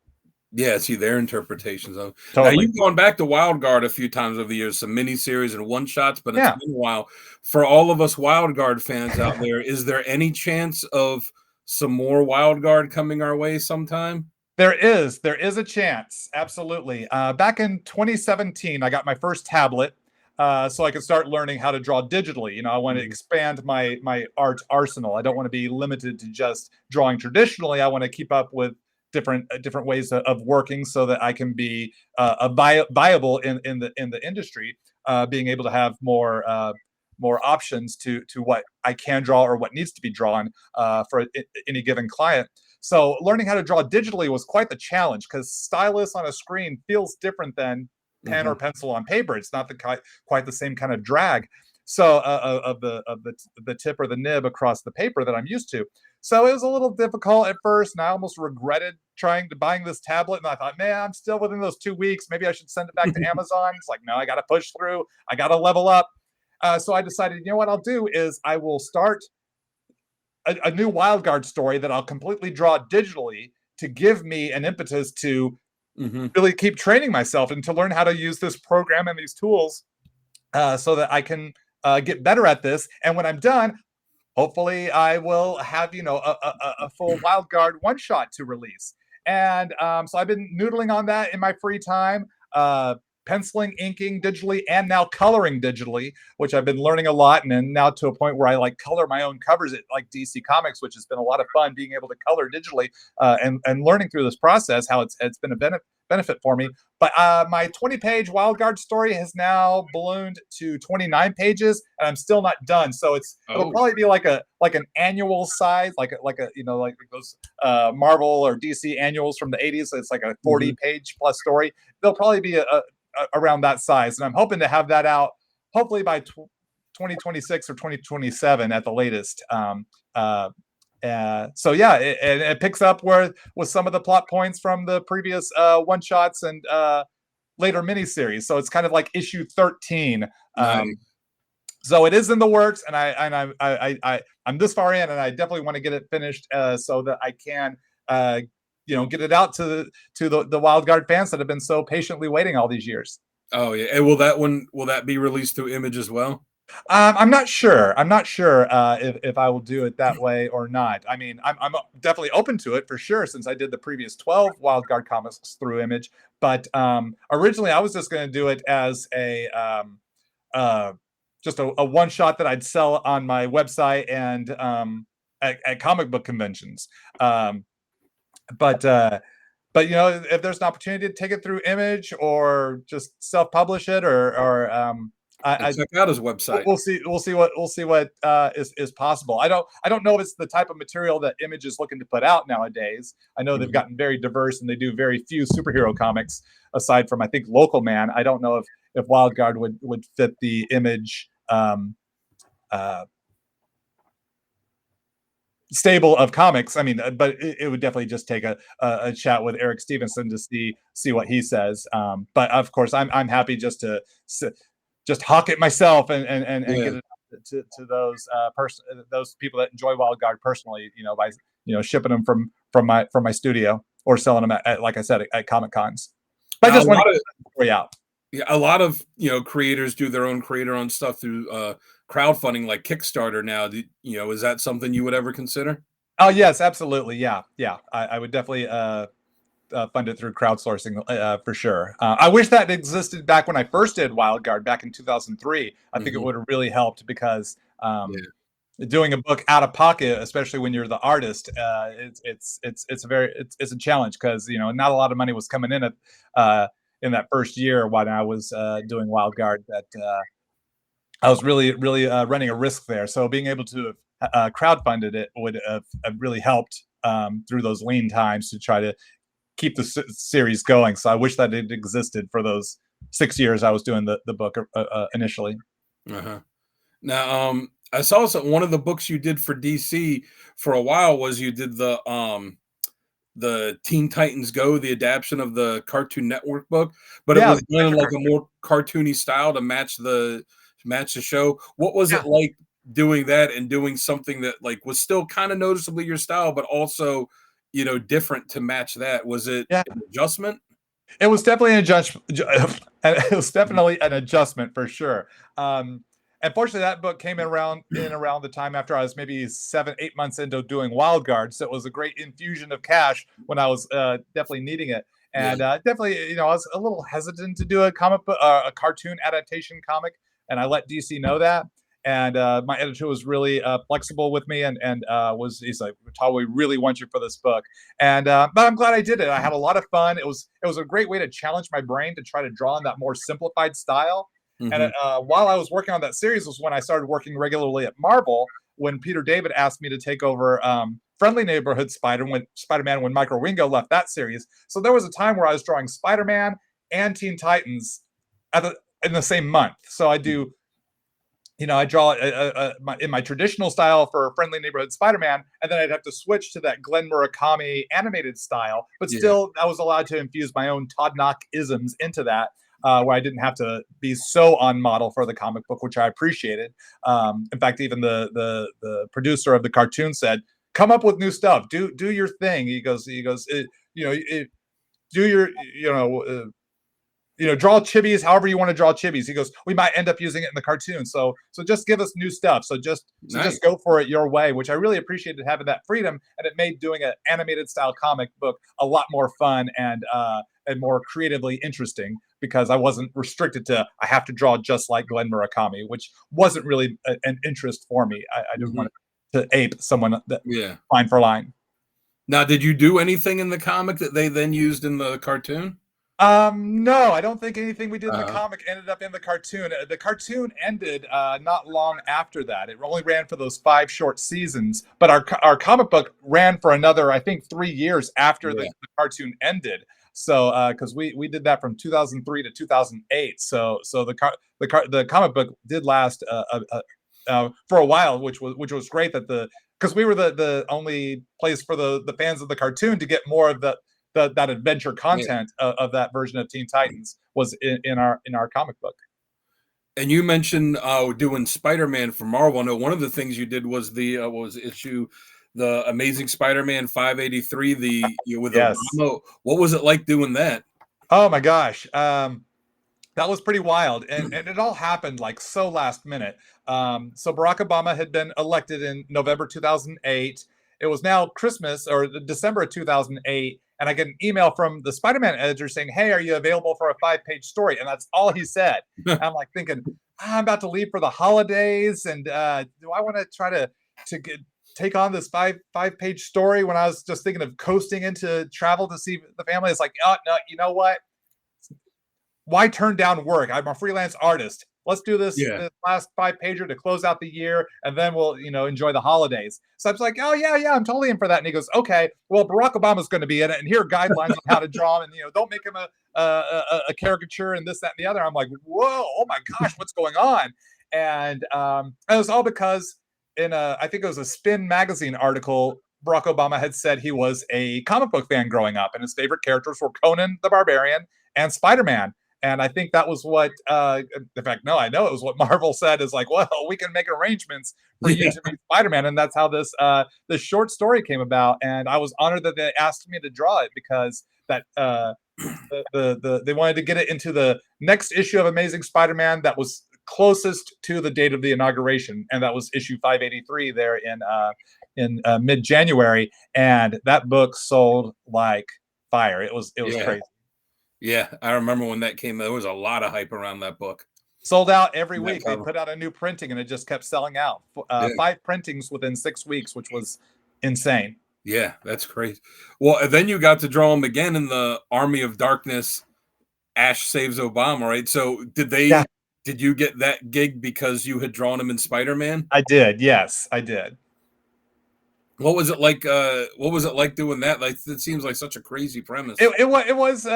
Yeah, see their interpretations of. Now Totally. you've gone back to Wild Guard a few times over the years, some miniseries and one shots, but it's Yeah. been a while. For all of us Wild Guard fans out there, is there any chance of some more Wild Guard coming our way sometime? There is a chance, absolutely. Back in 2017, I got my first tablet, so I could start learning how to draw digitally. I want to Mhm. expand my art arsenal. I don't want to be limited to just drawing traditionally. I want to keep up with different ways of working, so that I can be viable in the industry, being able to have more options to what I can draw or what needs to be drawn for any given client. So learning how to draw digitally was quite the challenge because stylus on a screen feels different than pen or Mhm. pencil on paper. It's not quite the same kind of drag. So of the tip or the nib across the paper that I'm used to. So it was a little difficult at first, and I almost regretted buying this tablet. And I thought, man, I'm still within those 2 weeks. Maybe I should send it back to Amazon. It's like, no, I got to push through. I got to level up. So I decided, what I'll do is I will start a new wild guard story that I'll completely draw digitally to give me an impetus to Mhm. really keep training myself and to learn how to use this program and these tools, so that I can get better at this. And when I'm done, hopefully I will have a full wild guard one shot to release. And so I've been noodling on that in my free time, penciling, inking digitally, and now coloring digitally, which I've been learning a lot. And then now to a point where I like color my own covers at like DC Comics, which has been a lot of fun being able to color digitally, and learning through this process how it's been a benefit for me. But my 20-page wild guard story has now ballooned to 29 pages, and I'm still not done. So it'll Oh. probably be like an annual size, like those Marvel or DC annuals from the 80s. So it's like a Mhm. 40-page plus story. They'll probably be around that size, and I'm hoping to have that out hopefully by 2026 or 2027 at the latest. So yeah, it picks up where with some of the plot points from the previous one shots and later miniseries. So it's kind of like issue 13. Um, Nice. so it is in the works, and I'm this far in, and I definitely want to get it finished, so that I can get it out to the Wild Guard fans that have been so patiently waiting all these years. Oh, yeah, and will that be released through Image as well? I'm not sure. I'm not sure if I will do it that way or not. I mean, I'm definitely open to it for sure since I did the previous 12 Wildcard comics through Image. But originally, I was just going to do it as uh, just a one shot that I'd sell on my website and at comic book conventions. Um, but if there's an opportunity to take it through Image or just self publish it, or And I check out his website. we'll see what is possible. I don't know if it's the type of material that Image is looking to put out nowadays. I know they've Mhm. gotten very diverse and they do very few superhero comics aside from I think Local Man. I don't know if Wild Guard would fit the Image uh, stable of comics. I mean, but it would definitely just take a chat with Eric Stevenson to see what he says. But of course, I'm happy just to just hawk it myself and Yeah. get it to those people that enjoy Wild Guard personally. By shipping them from my studio or selling them at like I said at Comic Cons. But I Now a just want to lot get of the story out. yeah, a lot of, creators do their own creator-owned stuff through, crowdfunding like Kickstarter now. Is that something you would ever consider? Oh yes, absolutely. Yeah, yeah. I would definitely fund it through crowdsourcing for sure. I wish that existed back when I first did Wild Guard back in 2003. I think it Mhm. would have really helped because Yeah. doing a book out of pocket, especially when you're the artist, it's a challenge because not a lot of money was coming in that first year when I was doing Wild Guard. That I was really running a risk there. So being able to have crowdfunded it would have really helped through those lean times to try to keep the series going. So I wish that it existed for those 6 years I was doing the book initially. Uh-huh. Now, I saw one of the books you did for DC for a while was you did the Teen Titans Go, the adaptation of the Cartoon Network book, but it Yeah, was done in like a more cartoony style to match the show. What was yeah, it like doing that and doing something that like was still kind of noticeably your style, but also, different to match that? Was it yeah. an adjustment? It was definitely an adjustment. It was definitely an adjustment for sure. Unfortunately, that book came around the time after I was maybe 7, 8 months into doing Wild Guard, so it was a great infusion of cash when I was definitely needing it. Yeah. And definitely, I was a little hesitant to do a comic book, a cartoon adaptation comic, and I let DC know that. And my editor was really flexible with me, and he's like, "Todd, we really want you for this book." And but I'm glad I did it. I had a lot of fun. It was a great way to challenge my brain to try to draw in that more simplified style. And Mhm. while I was working on that series was when I started working regularly at Marvel. When Peter David asked me to take over Friendly Neighborhood Spider-Man when Mike Wingo left that series. So there was a time where I was drawing Spider-Man and Teen Titans in the same month. So I do I draw in my traditional style for Friendly Neighborhood Spider-Man, and then I'd have to switch to that Glenn Murakami animated style. But Yeah. still, I was allowed to infuse my own Todd Nauck isms into that, where I didn't have to be so on model for the comic book, which I appreciated. In fact, even the producer of the cartoon said, "Come up with new stuff. Do your thing." Do your draw chibis however you want to draw chibis. He goes, we might end up using it in the cartoon. So just give us new stuff. So just Nice. go for it your way, which I really appreciated having that freedom. And it made doing an animated style comic book a lot more fun and more creatively interesting because I wasn't restricted to I have to draw just like Glenn Murakami, which wasn't really an interest for me. I didn't Mhm. want to ape someone that Yeah. line for line. Now, did you do anything in the comic that they then used in the cartoon? No, I don't think anything we did in the Uh, comic ended up in the cartoon. The cartoon ended not long after that. It only ran for those 5 short seasons, but our comic book ran for another, I think, 3 years after yeah. the cartoon ended. So, because we did that from 2003 to 2008. So the comic book did last for a while, which was great because we were the only place for the fans of the cartoon to get more of that adventure Yeah. content of that version of Teen Titans was in our comic book. And you mentioned doing Spider-Man for Marvel. I know one of the things you did was the what was the Amazing Spider-Man 583, with Yes. Obama. What was it like doing that? Oh my gosh. That was pretty wild, and it all happened like so last minute. So Barack Obama had been elected in November 2008. It was now Christmas or December of 2008, and I get an email from the Spider-Man editor saying, "Hey, are you available for a 5-page story?" And that's all he said. And I'm like thinking, I'm about to leave for the holidays, and do I want to try to take on this five page story when I was just thinking of coasting into travel to see the family? It's like, oh no, you know what? Why turn down work? I'm a freelance artist. Let's do Yeah. this last 5 pager to close out the year, and then we'll enjoy the holidays. So I was like, oh yeah, I'm totally in for that. And he goes, okay, well Barack Obama's going to be in it, and here are guidelines on how to draw him, and don't make him a caricature and this that and the other. I'm like, whoa, oh my gosh, what's going on? And it was all because in I think it was a Spin magazine article. Barack Obama had said he was a comic book fan growing up, and his favorite characters were Conan the Barbarian and Spider-Man. And I think that was what, in fact, no, I know it was what Marvel said is like, well, we can make arrangements for you Yeah. to be Spider-Man, and that's how this short story came about. And I was honored that they asked me to draw it because that they wanted to get it into the next issue of Amazing Spider-Man that was closest to the date of the inauguration, and that was issue 583 there in mid-January, and that book sold like fire. It was Yeah. crazy. Yeah. I remember when that came. There was a lot of hype around that book. Sold out every That week. They cover. put out a new printing, and it just kept selling out. Yeah. 5 printings within 6 weeks, which was insane. Yeah. That's crazy. Well, and then you got to draw him again in the Army of Darkness. Ash Saves Obama, right? So Yeah, did you get that gig because you had drawn him in Spider-Man? I did. Yes, I did. What was it like? What was it like doing that? Like, it seems like such a crazy premise. It was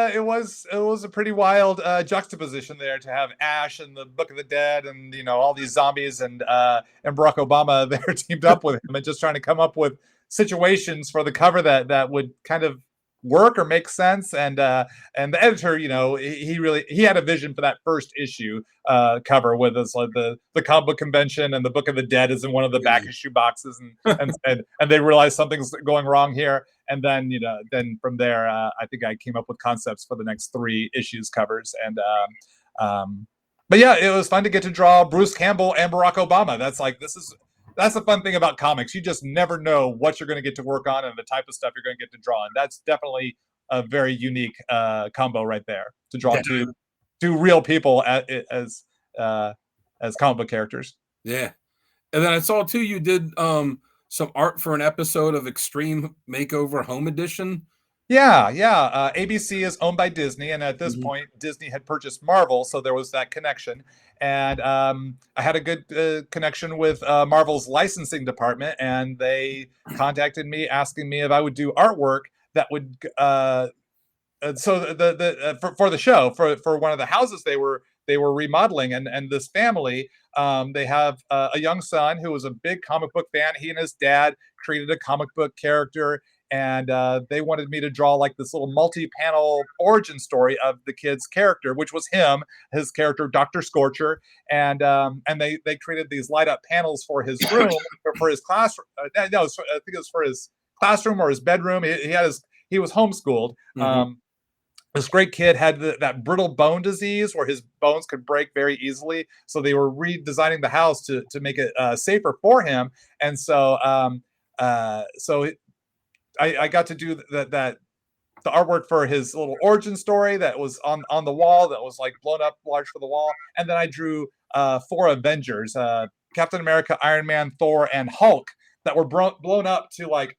a pretty wild juxtaposition there to have Ash and the Book of the Dead and all these zombies and Barack Obama there teamed up with him and just trying to come up with situations for the cover that would kind of work or make sense. And the editor, he had a vision for that first issue cover with us, like the comic book convention, and the Book of the Dead is in one of the back issue boxes, and they realize something's going wrong here. And then then from there, I think I came up with concepts for the next 3 issues covers. But yeah, it was fun to get to draw Bruce Campbell and Barack Obama. That's the fun thing about comics. You just never know what you're going to get to work on and the type of stuff you're going to get to draw. And that's definitely a very unique combo right there, to draw two real people as comic book characters. Yeah. And then I saw too, you did some art for an episode of Extreme Makeover Home Edition. Yeah. ABC is owned by Disney, and at this point, Disney had purchased Marvel, so there was that connection. And I had a good connection with Marvel's licensing department, and they contacted me asking me if I would do artwork that would for the show, for one of the houses they were remodeling. And this family, they have a young son who was a big comic book fan. He and his dad created a comic book character, and they wanted me to draw like this little multi-panel origin story of the kid's character, which was his character, Dr. Scorcher. And they created these light up panels for his room, or for his classroom. No, I think it was for his classroom or his bedroom. He was homeschooled. This great kid had that brittle bone disease where his bones could break very easily. So they were redesigning the house to make it safer for him. And so I got to do the artwork for his little origin story that was on the wall, that was like blown up large for the wall. And then I drew 4 Avengers, Captain America, Iron Man, Thor, and Hulk, that were blown up to like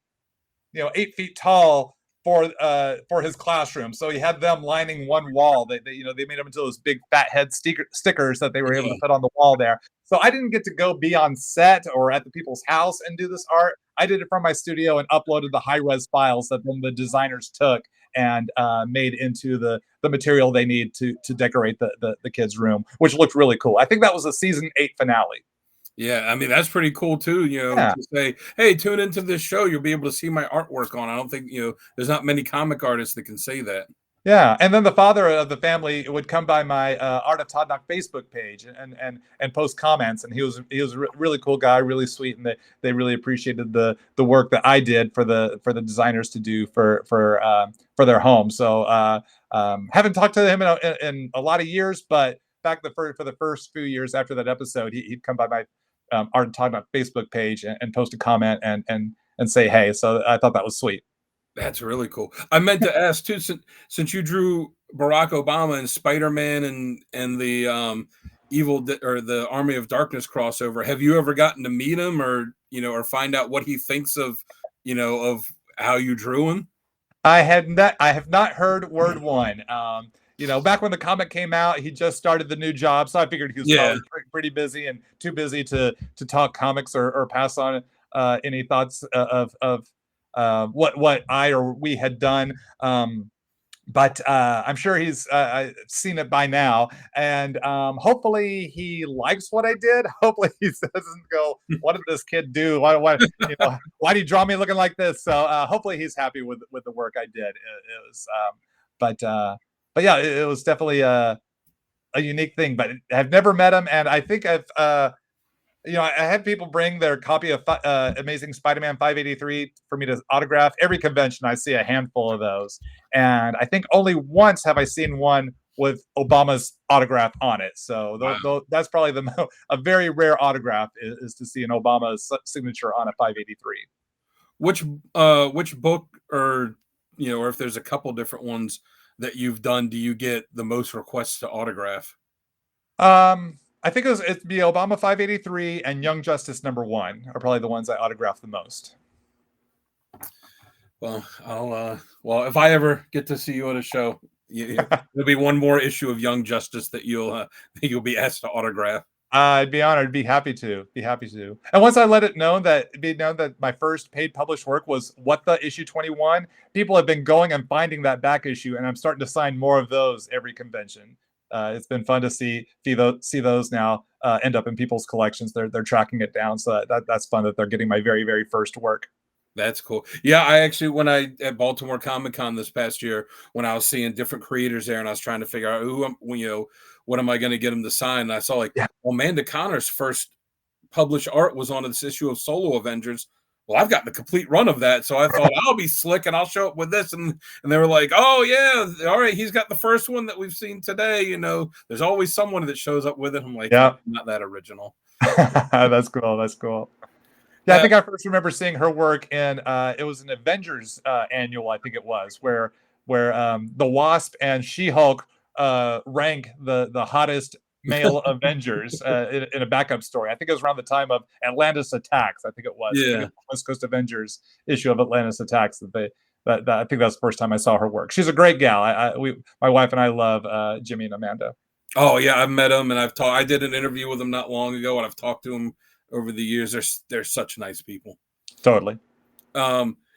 8 feet tall for his classroom. So he had them lining one wall. They made them into those big fat head stickers that they were able to put on the wall there. So I didn't get to go be on set or at the people's house and do this art. I did it from my studio and uploaded the high-res files that then the designers took and made into the material they need to decorate the kid's room, which looked really cool. I think that was a season 8 finale. Yeah, I mean, that's pretty cool too, to say, hey, tune into this show, you'll be able to see my artwork on. I don't think, there's not many comic artists that can say that. Yeah, and then the father of the family would come by my Art of Todd Nauck Facebook page and post comments, and he was a really cool guy, really sweet, and they really appreciated the work that I did for the designers to do for their home. So haven't talked to him in a lot of years, but back for the first few years after that episode, he'd come by my Art of Todd Nauck Facebook page and post a comment and say hey. So I thought that was sweet. That's really cool. I meant to ask too, since you drew Barack Obama and Spider-Man and the or the Army of Darkness crossover, have you ever gotten to meet him or find out what he thinks of of how you drew him? I have not heard word one. Back when the comic came out, he just started the new job, so I figured he was probably pretty busy and too busy to talk comics or pass on any thoughts of what I or we had done. But I'm sure he's seen it by now, and hopefully he likes what I did. Hopefully he doesn't go, "What did this kid do? Why do you draw me looking like this?" So hopefully he's happy with the work I did. It was, but yeah, it was definitely a unique thing. But I've never met him, and I think I had people bring their copy of Amazing Spider-Man 583 for me to autograph. Every convention, I see a handful of those. And I think only once have I seen one with Obama's autograph on it. So that's probably a very rare autograph is to see an Obama signature on a 583. Which book or if there's a couple different ones that you've done, do you get the most requests to autograph? I think it'd be Obama 583 and Young Justice #1 are probably the ones I autograph the most. Well, I'll if I ever get to see you at a show, there'll be one more issue of Young Justice that you'll be asked to autograph. I'd be honored. Be happy to. Be happy to. And once I let it be known that my first paid published work was What the Issue 21, people have been going and finding that back issue, and I'm starting to sign more of those every convention. It's been fun to see those now end up in people's collections. They're tracking it down, so that's fun that they're getting my very very first work. That's cool. Yeah, I actually when I at Baltimore Comic Con this past year, when I was seeing different creators there, and I was trying to figure out what am I going to get them to sign? And I saw like, Yeah. well, Amanda Connor's first published art was on this issue of Solo Avengers. Well, I've got the complete run of that, so I thought I'll be slick and I'll show up with this, and they were like, "Oh yeah, all right, he's got the first one that we've seen today." There's always someone that shows up with it. I'm like, Yeah. not that original. That's cool. That's cool. Yeah, I Yeah, think I first remember seeing her work in it was an Avengers annual, I think it was, where the Wasp and She-Hulk rank the hottest male Avengers in a backup story. I think it was around the time of Atlantis Attacks. I think it was. I think yeah. it was the West Coast Avengers issue of Atlantis Attacks that I think that's the first time I saw her work. She's a great gal. My wife and I love Jimmy and Amanda. Oh yeah, I've met him and I've talked. I did an interview with him not long ago, and I've talked to him over the years. They're such nice people. Totally.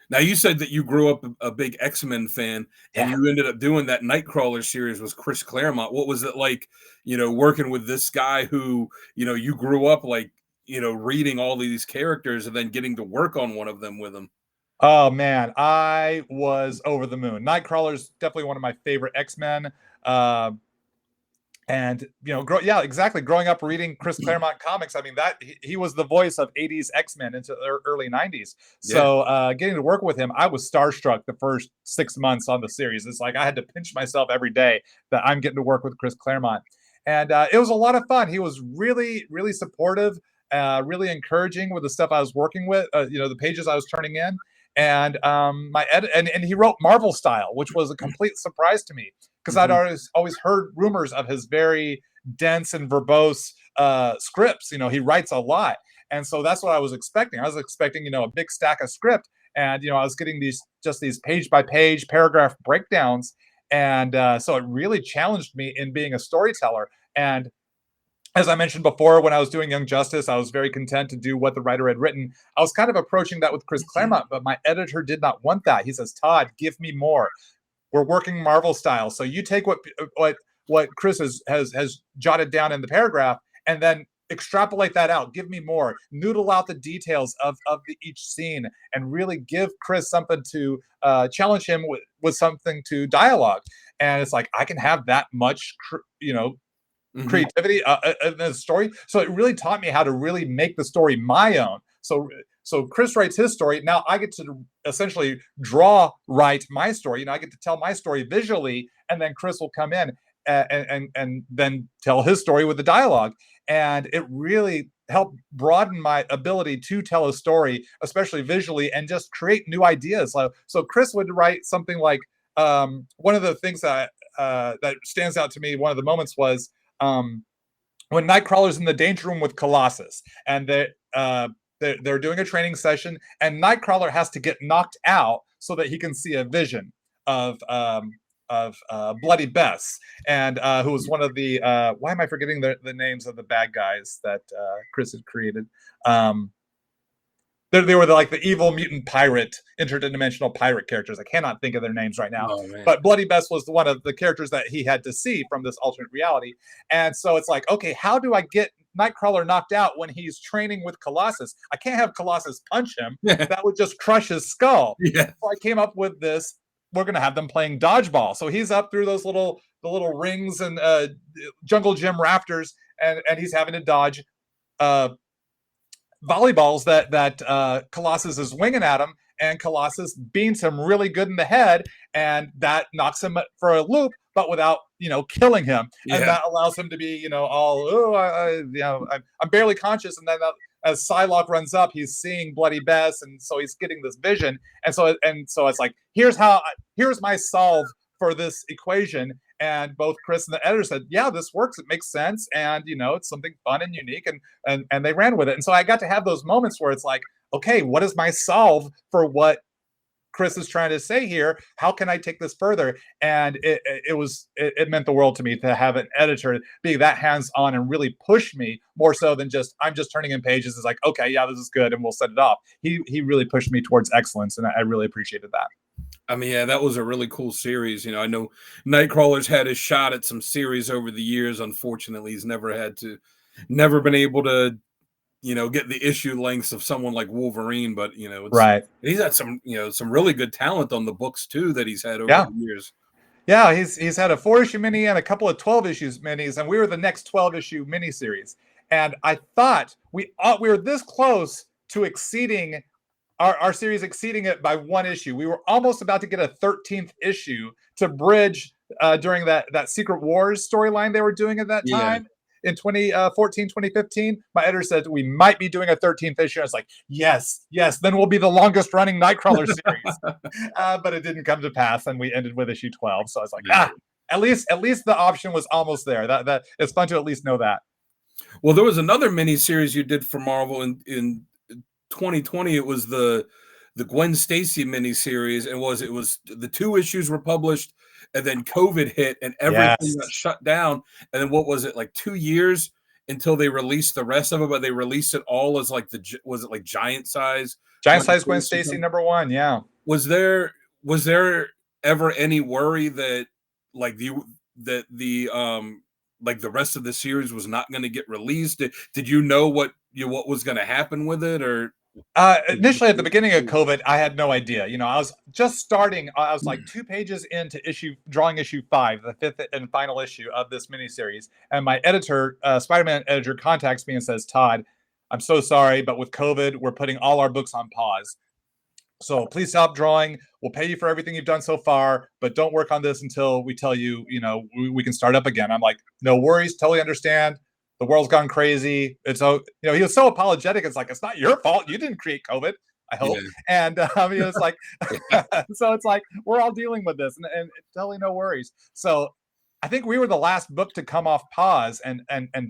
Now you said that you grew up a big X-Men fan, and Yeah. you ended up doing that Nightcrawler series with Chris Claremont. What was it like, working with this guy who, you grew up like, reading all these characters and then getting to work on one of them with him? Oh man, I was over the moon. Nightcrawler's definitely one of my favorite X-Men. Uh, and yeah, exactly. Growing up reading Chris Claremont comics, I mean that he was the voice of '80s X-Men into the early '90s. Yeah. So getting to work with him, I was starstruck the first 6 months on the series. It's like I had to pinch myself every day that I'm getting to work with Chris Claremont, and it was a lot of fun. He was really, really supportive, really encouraging with the stuff I was working with. The pages I was turning in, and my edit, and he wrote Marvel style, which was a complete surprise to me because I'd Mhm. always heard rumors of his very dense and verbose scripts. He writes a lot, and so that's what I was expecting. I was expecting a big stack of script, and I was getting these page by page paragraph breakdowns, and so it really challenged me in being a storyteller. And as I mentioned before, when I was doing Young Justice, I was very content to do what the writer had written. I was kind of approaching that with Chris Claremont, but my editor did not want that. He says, "Todd, give me more. We're working Marvel style. So you take what Chris has jotted down in the paragraph and then extrapolate that out. Give me more. Noodle out the details of each scene and really give Chris something to challenge him with something to dialogue." And it's like I can have that much, Mhm. creativity in the story. So it really taught me how to really make the story my own. So Chris writes his story. Now I get to essentially write my story. I get to tell my story visually, and then Chris will come in and then tell his story with the dialogue. And it really helped broaden my ability to tell a story, especially visually, and just create new ideas. So Chris would write something like one of the things that stands out to me. One of the moments was um, when Nightcrawler's in the danger room with Colossus, and they're doing a training session, and Nightcrawler has to get knocked out so that he can see a vision of Bloody Bess, and who was one of the why am I forgetting the names of the bad guys that Chris had created? Um, they were like the evil mutant pirate, interdimensional pirate characters. I cannot think of their names right now. Oh man. But Bloody Bess was one of the characters that he had to see from this alternate reality. And so it's like, okay, how do I get Nightcrawler knocked out when he's training with Colossus? I can't have Colossus punch him. That would just crush his skull. Yeah. So I came up with this. We're going to have them playing dodgeball. So he's up through the little rings and jungle gym rafters, and he's having to dodge uh, volleyballs that Colossus is winging at him, and Colossus beans him really good in the head, and that knocks him for a loop, but without killing him, and Yeah. that allows him to be all I'm barely conscious, and then as Psylocke runs up, he's seeing Bloody Bess, and so he's getting this vision, and so it's like here's my solve for this equation. And both Chris and the editor said, "Yeah, this works. It makes sense, and it's something fun and unique." And they ran with it. And so I got to have those moments where it's like, okay, what is my solve for what Chris is trying to say here. How can I take this further? And it meant the world to me to have an editor be that hands-on and really push me more so than just I'm just turning in pages. It's like, okay, yeah, this is good, and we'll set it off. He really pushed me towards excellence, and I really appreciated that. I mean, yeah, that was a really cool series. I know Nightcrawler's had his shot at some series over the years. Unfortunately, he's never been able to, get the issue lengths of someone like Wolverine. But Right. he's had some really good talent on the books too that he's had over Yeah. the years. Yeah, he's had a 4-issue mini and a couple of 12 issues minis, and we were the next 12-issue miniseries. And I thought we were this close to exceeding our series, exceeding it by 1 issue. We were almost about to get a 13th issue to bridge during that Secret Wars storyline they were doing at that Yeah. time in 2014, 2015. My editor said we might be doing a 13th issue. I was like, yes, then we'll be the longest running Nightcrawler series. But it didn't come to pass, and we ended with issue 12. So I was like, at least the option was almost there. That it's fun to at least know that. Well, there was another mini series you did for Marvel in 2020. It was the Gwen Stacy miniseries, and it was the 2 issues were published, and then COVID hit, and everything got shut down. And then what was it, like 2 years until they released the rest of it? But they released it all as like was it like giant size Gwen Stacy #1? Yeah. Was there ever any worry that like like the rest of the series was not going to get released? Did you know what was going to happen with it? Or initially at the beginning of COVID, I had no idea. I was just starting. I was like 2 pages into drawing issue 5, the 5th and final issue of this miniseries. And my editor, Spider-Man editor, contacts me and says, Todd, I'm so sorry, but with COVID, we're putting all our books on pause. So please stop drawing. We'll pay you for everything you've done so far, but don't work on this until we tell you, we can start up again. I'm like, no worries. Totally understand. The world's gone crazy. It's so, he was so apologetic. It's like, it's not your fault. You didn't create COVID, I hope. Yeah. And it's like, so it's like, we're all dealing with this, and totally no worries. So I think we were the last book to come off pause and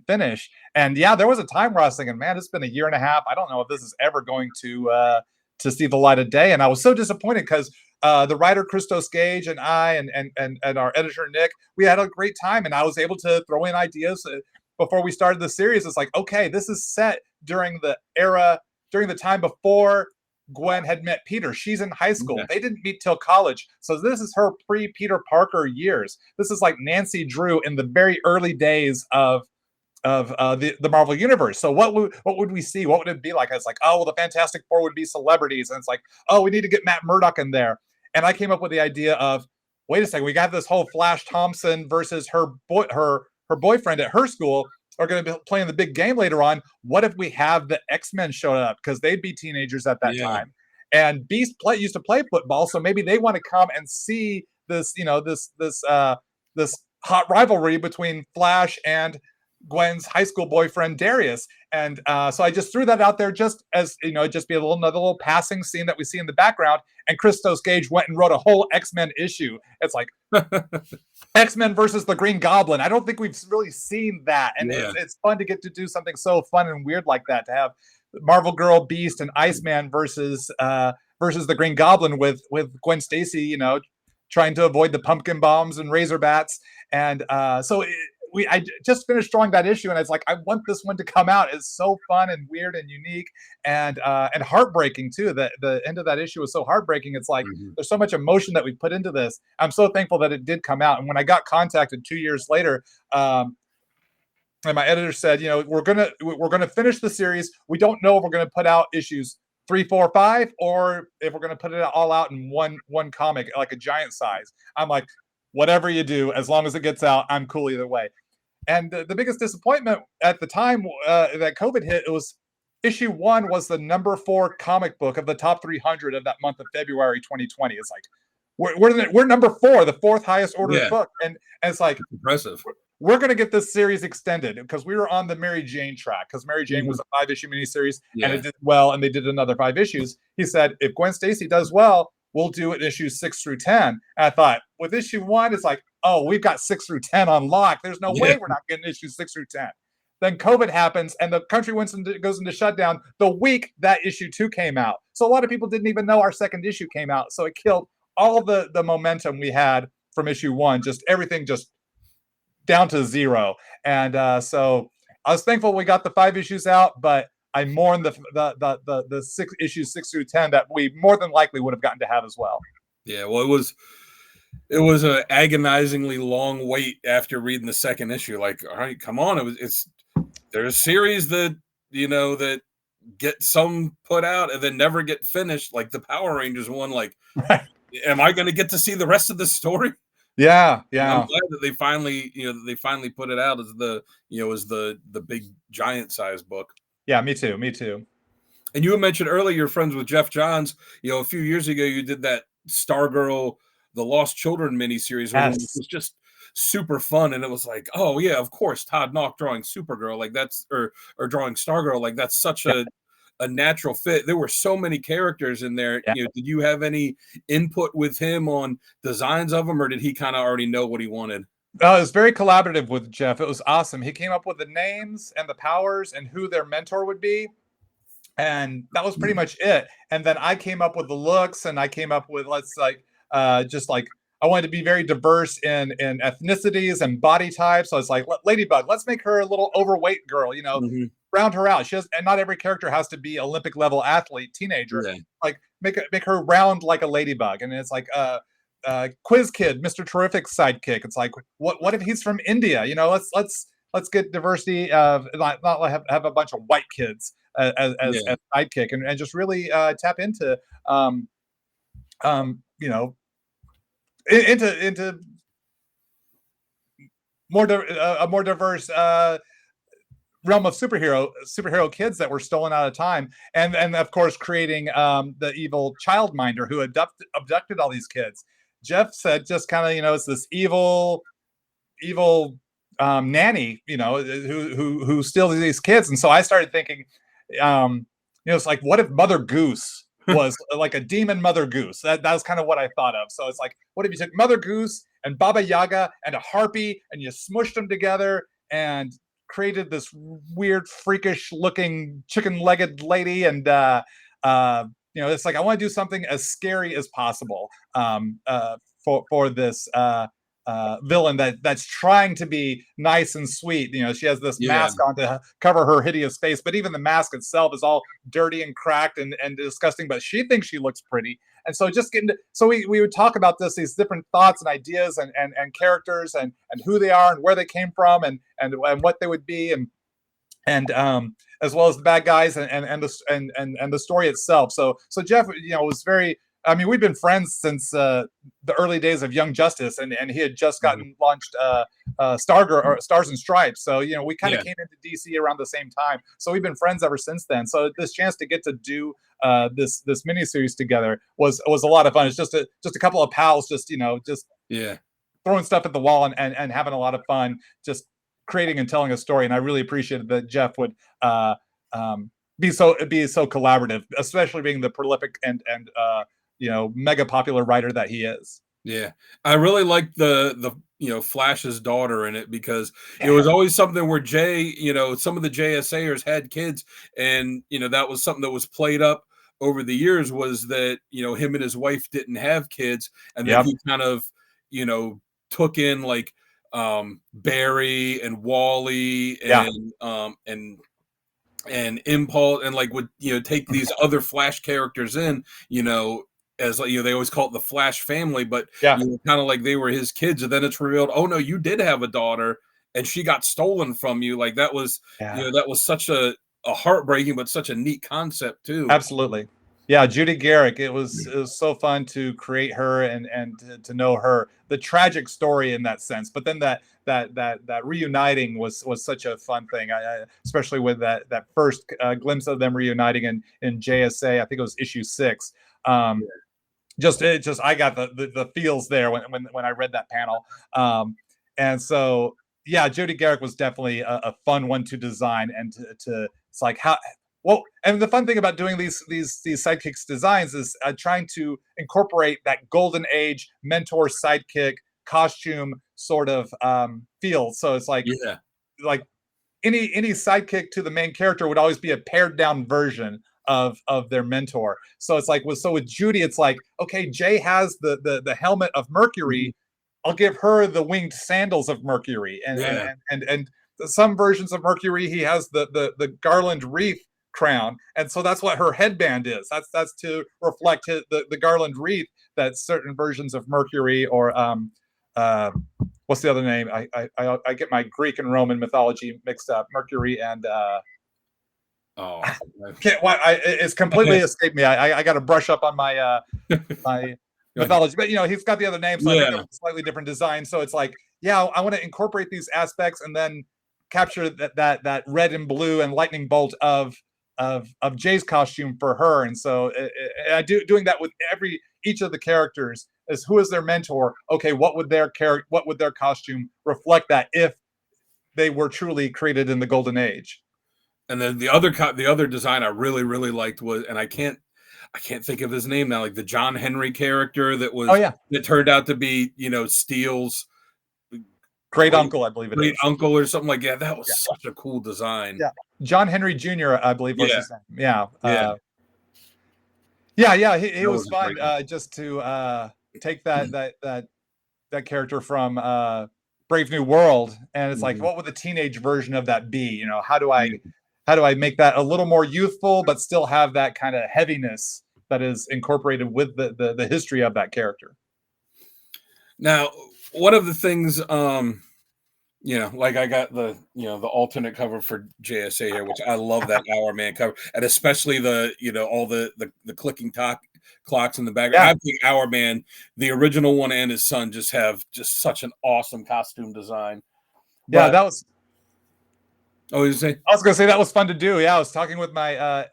finish. And yeah, there was a time where I was thinking, man, it's been a year and a half. I don't know if this is ever going to see the light of day. And I was so disappointed because the writer Christos Gage and I and our editor Nick, we had a great time, and I was able to throw in ideas before we started the series. It's like, okay, this is set during the time before Gwen had met Peter. She's in high school. They didn't meet till college. So this is her pre-Peter Parker years. This is like Nancy Drew in the very early days of the Marvel universe. So what would we see? What would it be like? It's like, oh, well, the Fantastic Four would be celebrities. And it's like, oh, we need to get Matt Murdock in there. And I came up with the idea of, wait a second, we got this whole Flash Thompson versus her boyfriend at her school are going to be playing the big game later on. What if we have the X-Men showing up? Because they'd be teenagers at that time. And Beast used to play football, so maybe they want to come and see this, this hot rivalry between Flash and Gwen's high school boyfriend Darius. And so I just threw that out there just as, just be another little passing scene that we see in the background. And Christos Gage went and wrote a whole X-Men issue. It's like X-Men versus the Green Goblin. I don't think we've really seen that. And it's fun to get to do something so fun and weird like that, to have Marvel Girl, Beast, and Iceman versus the Green Goblin with Gwen Stacy, trying to avoid the pumpkin bombs and razor bats. And I just finished drawing that issue, and it's like, I want this one to come out. It's so fun and weird and unique and heartbreaking too. The end of that issue was so heartbreaking. It's like, there's so much emotion that we put into this. I'm so thankful that it did come out. And when I got contacted 2 years later, and my editor said, we're gonna finish the series. We don't know if we're gonna put out issues 3, 4, 5, or if we're gonna put it all out in one comic, like a giant size. I'm like, whatever you do, as long as it gets out, I'm cool either way. And the biggest disappointment at the time that COVID hit, it was issue 1 was the number 4 comic book of the top 300 of that month of February 2020. It's like, we're number 4, the 4th highest ordered book. And it's like, that's impressive. We're going to get this series extended, because we were on the Mary Jane track, because Mary Jane was a 5-issue miniseries and it did well, and they did another 5 issues. He said, if Gwen Stacy does well, we'll do it issues 6 through 10. And I thought, with issue 1, it's like, oh, we've got 6 through 10 on lock. There's no way we're not getting issues 6 through 10. Then COVID happens, and the country goes into shutdown the week that issue 2 came out. So a lot of people didn't even know our second issue came out. So it killed all the momentum we had from issue 1. Just everything just down to zero. And so I was thankful we got the 5 issues out, but I mourn the 6 issues 6 through 10 that we more than likely would have gotten to have as well. Yeah, well, it was a agonizingly long wait after reading the second issue. Like, all right, come on, there's a series that that get some put out and then never get finished, like the Power Rangers one. Like, am I going to get to see the rest of the story? Yeah, And I'm yeah. glad that they finally put it out as the big giant size book. Yeah, me too. Me too. And you had mentioned earlier you're friends with Jeff Johns. A few years ago you did that Stargirl, the Lost Children miniseries, which Yes. was just super fun. And it was like, oh yeah, of course, Todd Nauck drawing Supergirl, like that's or drawing Stargirl, like that's such Yeah. a natural fit. There were so many characters in there. Yeah. Did you have any input with him on designs of them, or did he kind of already know what he wanted? It was very collaborative with Jeff. It was awesome. He came up with the names and the powers and who their mentor would be. And that was pretty much it. And then I came up with the looks, and I came up with just like I wanted to be very diverse in ethnicities and body types. So it's like Ladybug, let's make her a little overweight girl, round her out. And not every character has to be Olympic level athlete, teenager. Yeah. Like make her round like a ladybug. And it's like Quiz Kid, Mr. Terrific sidekick. It's like what if he's from India? Let's get diversity of not have a bunch of white kids as sidekick, and just really tap into into a more diverse realm of superhero kids that were stolen out of time, and of course creating the evil childminder who abducted all these kids. Jeff said just kind of it's this evil nanny, who steals these kids. And so I started thinking, it's like, what if Mother Goose was like a demon Mother Goose? That was kind of what I thought of. So it's like, what if you took Mother Goose and Baba Yaga and a harpy and you smushed them together and created this weird, freakish looking chicken-legged lady? And it's like I want to do something as scary as possible for this villain that's trying to be nice and sweet. She has this mask on to cover her hideous face, but even the mask itself is all dirty and cracked and disgusting, but she thinks she looks pretty. And so we would talk about these different thoughts and ideas and characters and who they are and where they came from and what they would be, and as well as the bad guys and the story itself. So Jeff, was very. I mean, we've been friends since the early days of Young Justice, and he had just gotten launched Stargirl or Stars and Stripes. So we kind of came into DC around the same time. So we've been friends ever since then. So this chance to get to do this miniseries together was a lot of fun. It's just a couple of pals, just throwing stuff at the wall and having a lot of fun, just creating and telling a story. And I really appreciated that Jeff would be so collaborative, especially being the prolific and mega popular writer that he is. Yeah, I really like the Flash's daughter in it, because it was always something where some of the JSAers had kids, and that was something that was played up over the years, was that him and his wife didn't have kids, and then he kind of took in like Barry and Wally and Impulse, and like would take these other Flash characters in, as they always call it the Flash family, but kind of like they were his kids. And then it's revealed, oh no, you did have a daughter and she got stolen from you. Like that was that was such a heartbreaking but such a neat concept too. Absolutely. Yeah, Judy Garrick. It was so fun to create her and to know her, the tragic story in that sense. But then that reuniting was such a fun thing. Especially with that first glimpse of them reuniting in JSA. I think it was issue 6. I got the feels there when I read that panel. And so Judy Garrick was definitely a fun one to design, and to it's like how. Well, and the fun thing about doing these sidekicks designs is trying to incorporate that golden age mentor sidekick costume sort of feel. So it's like any sidekick to the main character would always be a pared down version of their mentor. So it's like with Judy, it's like, okay, Jay has the helmet of Mhm. Mercury. I'll give her the winged sandals of Mercury, Yeah. and some versions of Mercury, he has the garland wreath crown, and so that's what her headband is. That's to reflect the garland wreath that certain versions of Mercury or uh, what's the other name? I get my Greek and Roman mythology mixed up. Mercury and Oh. can't why it's completely escaped me. I got to brush up on my mythology, but he's got the other name, so I think Yeah. they're slightly different design. So it's like, yeah, I want to incorporate these aspects and then capture that red and blue and lightning bolt of Jay's costume for her. And so I do doing that with each of the characters is who is their mentor. Okay, what would their costume reflect that if they were truly created in the golden age? And then the other design I really, really liked was, and I can't think of his name now, like the John Henry character Oh yeah, that turned out to be, Steele's great great uncle, I believe it great is. uncle or something like that. That was Yeah, such a cool design. yeah. John Henry Jr., I believe was Yeah, his name. Yeah, yeah, yeah. He that was was a fun great one. just to take that character from Brave New World, and it's like, Mhm. what would the teenage version of that be? How do I Yeah. make that a little more youthful, but still have that kind of heaviness that is incorporated with the history of that character? Now, one of the things, like I got the alternate cover for JSA here, which I love that Hour Man cover, and especially all the clicking clocks in the background. Yeah, I think Hour Man, the original one and his son, just have just such an awesome costume design. yeah. But oh, you say, I was gonna say that was fun to do. Yeah, I was talking with my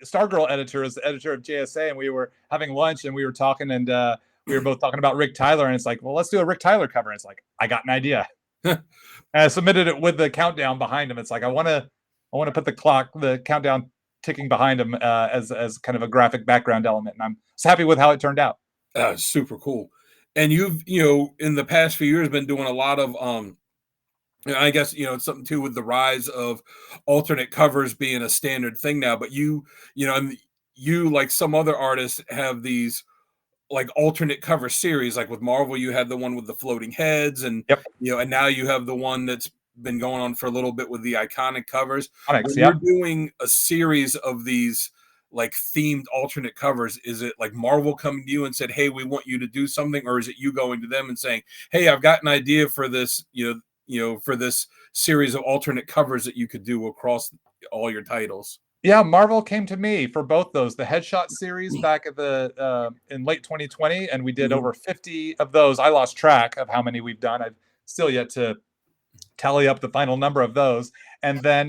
Stargirl editor, as the editor of JSA, and we were having lunch and we were talking, and we were both talking about Rick Tyler, and it's like, well, let's do a Rick Tyler cover. And it's like, I got an idea. And I submitted it with the countdown behind him. It's like I want to put the countdown ticking behind him as kind of a graphic background element, and I'm just happy with how it turned out. super cool. And you've in the past few years been doing a lot of and I guess it's something too with the rise of alternate covers being a standard thing now. But and you, like some other artists, have these like alternate cover series. Like with Marvel, you had the one with the floating heads, and Yep, and now you have the one that's been going on for a little bit with the iconic covers. Onyx. When you're Yep. doing a series of these like themed alternate covers, is it like Marvel coming to you and said, "Hey, we want you to do something," or is it you going to them and saying, "Hey, I've got an idea for this, for this series of alternate covers that you could do across all your titles?" Yeah, Marvel came to me for both those. The Headshot series back at the in late 2020, and we did Mhm. over 50 of those. I lost track of how many we've done. I've still yet to tally up the final number of those. And then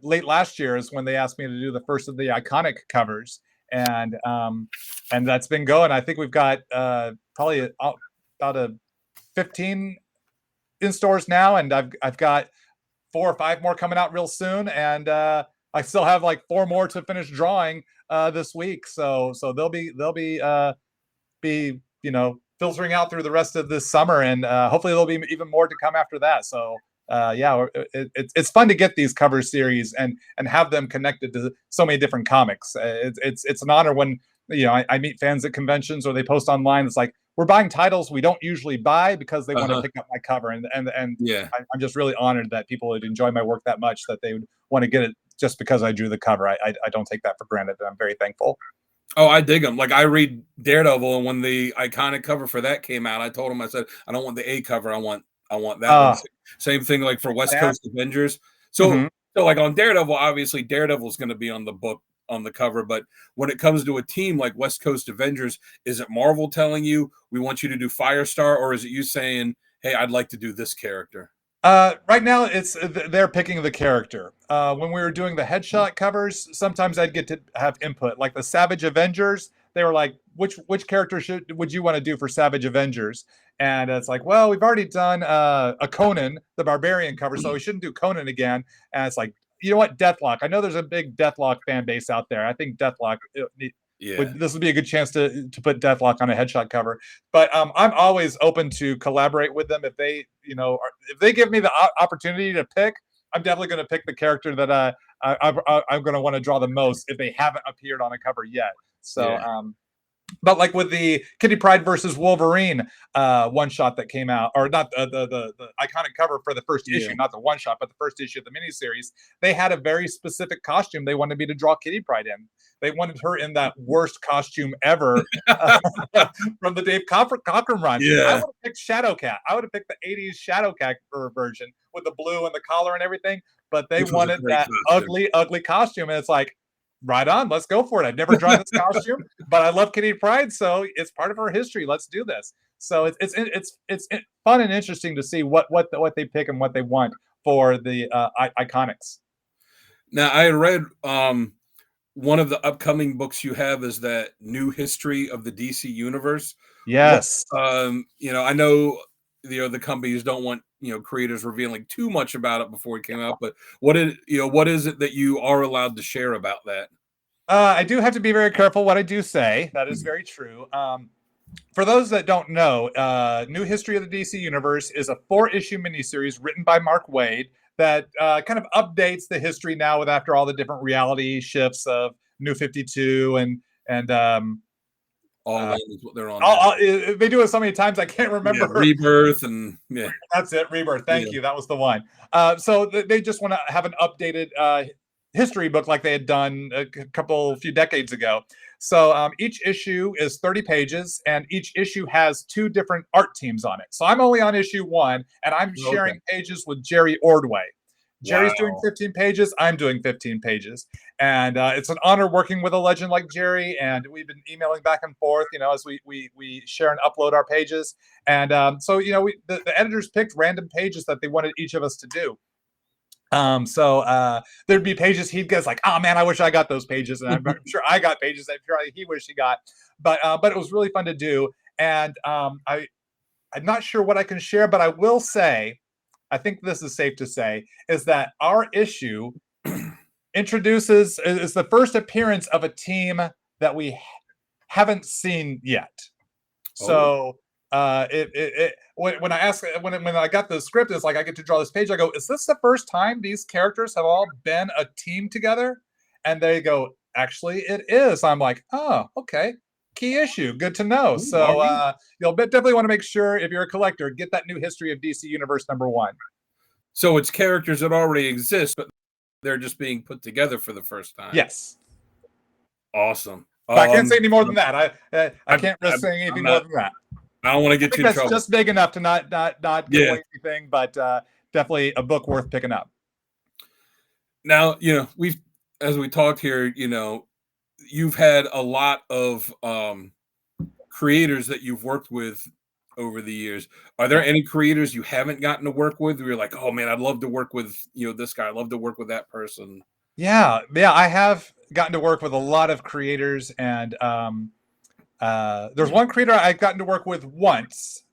late last year is when they asked me to do the first of the iconic covers, and that's been going. I think we've got probably about a 15 in stores now, and I've got 4 or 5 more coming out real soon, and I still have like 4 more to finish drawing this week. So they'll be filtering out through the rest of this summer, and hopefully there'll be even more to come after that. So yeah, it's fun to get these cover series and have them connected to so many different comics. It's an honor when I meet fans at conventions or they post online. It's like, we're buying titles we don't usually buy because they want to Uh-huh. pick up my cover, and Yeah. I'm just really honored that people would enjoy my work that much that they would want to get it just because I drew the cover. I don't take that for granted, and I'm very thankful. Oh, I dig them. Like I read Daredevil, and when the iconic cover for that came out, I told him, I said, I don't want the A cover. I want that one. Uh, Same thing like for West yeah. Coast Avengers. So Mhm. so like on Daredevil, obviously Daredevil's going to be on the book on the cover, but when it comes to a team like West Coast Avengers, is it Marvel telling you we want you to do Firestar, or is it you saying, "Hey, I'd like to do this character"? Right now, it's they're picking the character. When we were doing the headshot covers, sometimes I'd get to have input. Like the Savage Avengers, they were like, "Which character would you want to do for Savage Avengers?" And it's like, well, we've already done a Conan, the Barbarian cover, so we shouldn't do Conan again. And it's like, you know what, Deathlock. I know there's a big Deathlock fan base out there. I think Deathlock Yeah. this would be a good chance to put Deathlock on a headshot cover. But I'm always open to collaborate with them if they if they give me the opportunity to pick. I'm definitely going to pick the character that I'm going to want to draw the most if they haven't appeared on a cover yet. So, Yeah. but like with the Kitty Pryde versus Wolverine one shot that came out, or not the iconic cover for the first Yeah. issue, not the one shot, but the first issue of the miniseries, they had a very specific costume they wanted me to draw Kitty Pryde in. They wanted her in that worst costume ever from the Dave Cockrum run. I would Yeah. have picked Shadowcat. I would have picked the 80s Shadowcat version with the blue and the collar and everything, but they Which was a wanted great that costume. ugly costume. And it's like, right on, let's go for it. I've never drawn this costume, but I love Kitty Pryde, so it's part of her history. Let's do this. So it's fun and interesting to see what they pick and what they want for the iconics. Now, I read one of the upcoming books you have is that new history of the DC universe. What Yes. I know the companies don't want creators revealing too much about it before it came out, but what is it that you are allowed to share about that? I do have to be very careful what I do say. That is very true. For those that don't know, New History of the DC Universe is a 4-issue miniseries written by Mark Waid that kind of updates the history now with after all the different reality shifts of New 52 and All uh, that is what they're on now. they do it so many times I can't Yeah, remember. Rebirth and yeah, That's it, Rebirth. Thank yeah. you. That was the one. So they just want to have an updated history book like they had done few decades ago. So each issue is 30 pages, and each issue has 2 different art teams on it. So I'm only on issue 1, and I'm Okay. sharing pages with Jerry Ordway. Jerry's doing Wow. 15 pages. I'm doing 15 pages. And it's an honor working with a legend like Jerry. And we've been emailing back and forth, as we share and upload our pages. And so, the editors picked random pages that they wanted each of us to do. So there'd be pages he'd guess like, oh man, I wish I got those pages. And I'm sure I got pages that he wished he got. But it was really fun to do. And I'm not sure what I can share, but I will say, I think this is safe to say, is that our issue is the first appearance of a team that we haven't seen yet. Oh, So when I got the script, it's like I get to draw this page. I go, is this the first time these characters have all been a team together? And they go, actually, it is. I'm like, oh, okay. Key issue. Good to know. ooh, all So right. you'll definitely want to make sure if you're a collector, get that new history of DC Universe #1. So it's characters that already exist, but they're just being put together for the first time. Yes. Awesome. But I can't say any more than that. I can't risk I'm, saying anything I'm more not. than that. I don't want to I get think you in that's trouble. just big enough to not give Yeah. away anything, but definitely a book worth picking up. Now, we've as we talked here, you've had a lot of creators that you've worked with over the years. Are there any creators you haven't gotten to work with where you're like, oh man, I'd love to work with, this guy, I'd love to work with that person? Yeah, I have gotten to work with a lot of creators, and there's one creator I've gotten to work with once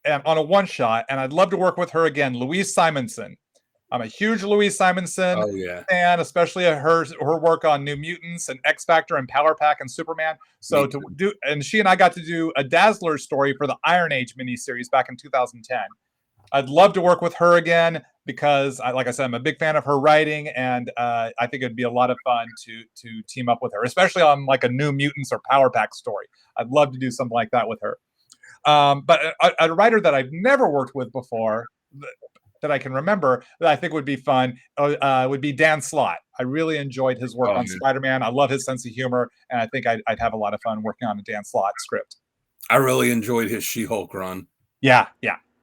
on a one shot, and I'd love to work with her again, Louise Simonson. I'm a huge Louise Simonson Oh yeah. fan, especially her work on New Mutants and X Factor and Power Pack and Superman. Me So too. and she and I got to do a Dazzler story for the Iron Age miniseries back in 2010. I'd love to work with her again because, like I said, I'm a big fan of her writing, and I think it'd be a lot of fun to team up with her, especially on like a New Mutants or Power Pack story. I'd love to do something like that with her. But a writer that I've never worked with before that I can remember that I think would be fun would be Dan Slott. I really enjoyed his work Oh on yeah. Spider-Man. I love his sense of humor, and I think I'd have a lot of fun working on a Dan Slott script. I really enjoyed his She-Hulk run. Yeah.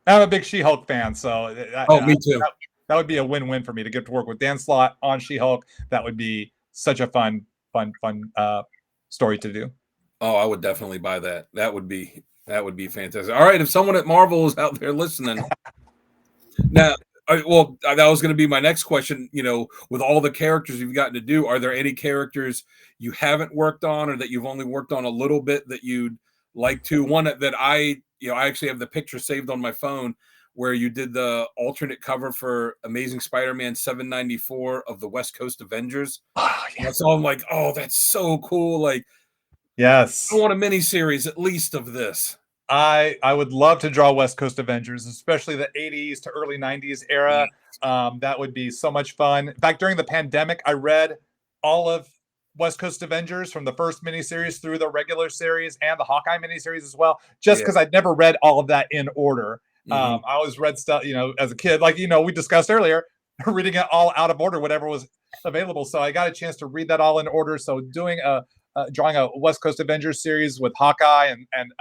I'm a big She-Hulk fan, so Oh, me too. that would be a win-win for me to get to work with Dan Slott on She-Hulk. That would be such a fun story to do. Oh, I would definitely buy that. That would be fantastic. All right, if someone at Marvel is out there listening, now, that was going to be my next question. With all the characters you've gotten to do, are there any characters you haven't worked on, or that you've only worked on a little bit that you'd like to? One that I actually have the picture saved on my phone where you did the alternate cover for Amazing Spider-Man 794 of the West Coast Avengers. Oh, And so I'm like, oh, that's so cool. Like, I yes. want a mini series at least of this. I would love to draw West Coast Avengers, especially the 80s to early 90s era. That would be so much fun. In fact, during the pandemic, I read all of West Coast Avengers from the first miniseries through the regular series and the Hawkeye miniseries as well, just Yeah. because I'd never read all of that in order. Hmm. I always read stuff, as a kid, like, we discussed earlier, reading it all out of order, whatever was available. So I got a chance to read that all in order. So doing drawing a West Coast Avengers series with Hawkeye and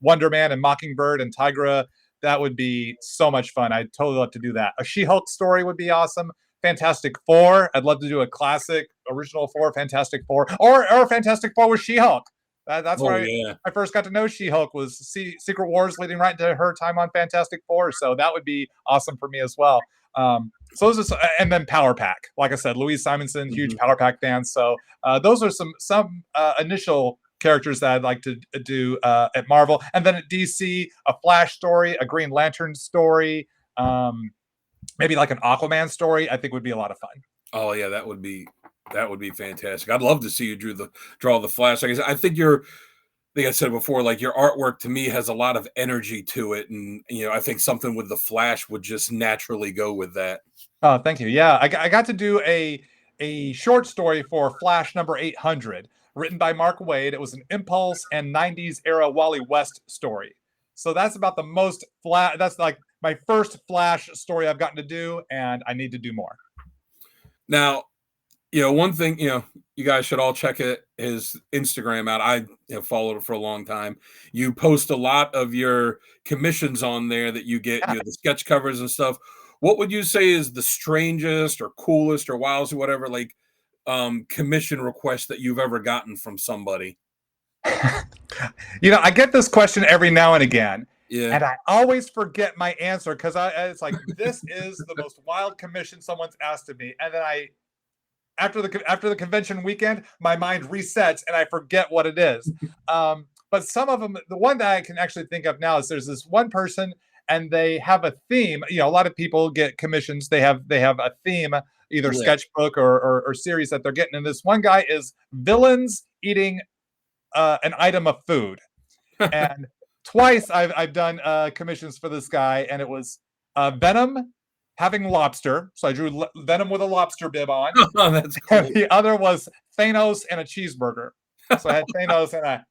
Wonder Man and Mockingbird and Tigra. That would be so much fun. I'd totally love to do that. A She-Hulk story would be awesome. Fantastic Four. I'd love to do a classic original Four, Fantastic Four, or Fantastic Four with She-Hulk. That's Oh where yeah. I first got to know She-Hulk was Secret Wars, leading right into her time on Fantastic Four. So that would be awesome for me as well. So those are, and then Power Pack. Like I said, Louise Simonson, huge Hmm. Power Pack fan. So those are some initial characters that I'd like to do at Marvel, and then at DC, a Flash story, a Green Lantern story, maybe like an Aquaman story. I think would be a lot of fun. Oh yeah, that would be fantastic. I'd love to see you draw the Flash. Like I said, I think you're like I said before, like your artwork to me has a lot of energy to it, and I think something with the Flash would just naturally go with that. Oh, thank you. Yeah, I got to do a short story for Flash number 800, written by Mark Waid. It was an Impulse and 90s era Wally West story. So that's about the most flat. That's like my first Flash story I've gotten to do, and I need to do more. Now, one thing, you guys should all check his Instagram out. I have followed it for a long time. You post a lot of your commissions on there that you get, the sketch covers and stuff. What would you say is the strangest or coolest or wildest or whatever, like commission request that you've ever gotten from somebody? I get this question every now and again, Yeah. and I always forget my answer because it's like this is the most wild commission someone's asked of me, and then after the convention weekend, my mind resets and I forget what it is. But some of them, the one that I can actually think of now is there's this one person and they have a theme. A lot of people get commissions. They have a theme, either Yeah. sketchbook or series that they're getting. And this one guy is villains eating an item of food. And twice I've done commissions for this guy, and it was Venom having lobster. So I drew Venom with a lobster bib on. Oh, that's And cool. the other was Thanos and a cheeseburger. So I had Thanos and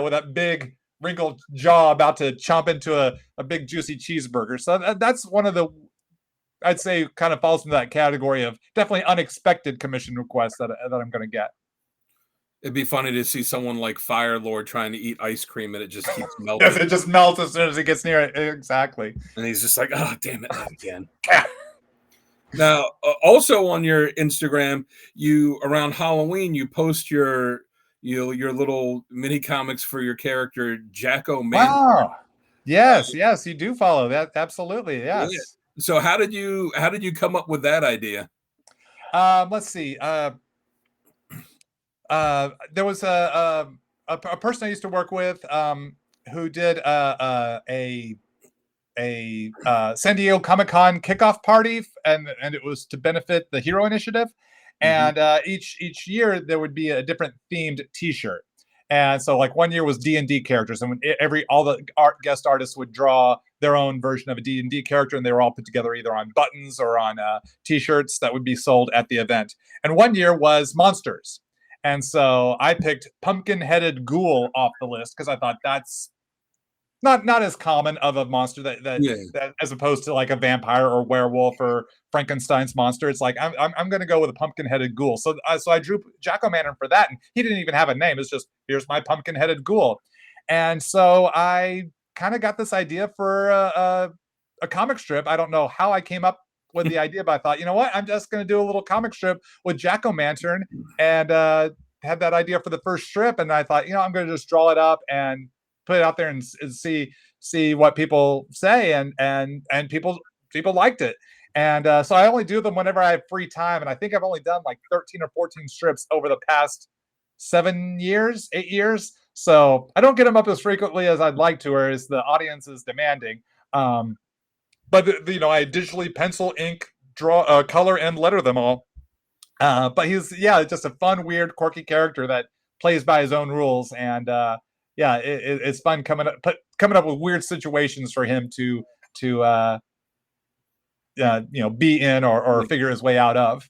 with that big wrinkled jaw about to chomp into a big juicy cheeseburger. So that's one of the, I'd say, kind of falls into that category of definitely unexpected commission requests that I'm going to get. It'd be funny to see someone like Fire Lord trying to eat ice cream and it just keeps Yes, melting. it just melts as soon as it gets near it. Exactly. And he's just like, oh, damn it, not again. Now, also on your Instagram, you around Halloween, you post your little mini comics for your character Jacko Man. Wow. Yes, you do follow that. Absolutely. Yeah. Yes. So how did you come up with that idea? Let's see. There was a person I used to work with who did a San Diego Comic Con kickoff party, and it was to benefit the Hero Initiative. Hmm. And each year there would be a different themed T-shirt. And so, like, one year was D&D characters, and all the guest artists would draw their own version of a D&D character, and they were all put together either on buttons or on T-shirts that would be sold at the event. And one year was monsters, and so I picked pumpkin-headed ghoul off the list because I thought that's not as common of a monster Yeah. that as opposed to like a vampire or werewolf or Frankenstein's monster. It's like I'm going to go with a pumpkin-headed ghoul. So I drew Jack O'Lantern for that, and he didn't even have a name. It's just, here's my pumpkin-headed ghoul. And so I kind of got this idea for a comic strip. I don't know how I came up with the idea, but I thought, you know what, I'm just going to do a little comic strip with Jack O'Lantern, and had that idea for the first strip. And I thought, I'm going to just draw it up and put it out there and see what people say, and people liked it. And so I only do them whenever I have free time, and I think I've only done like 13 or 14 strips over the past 8 years. So I don't get them up as frequently as I'd like to, or as the audience is demanding. But I digitally pencil, ink, draw, color, and letter them all. But he's just a fun, weird, quirky character that plays by his own rules, and yeah, it's fun coming up with weird situations for him to be in or Yeah. figure his way out of.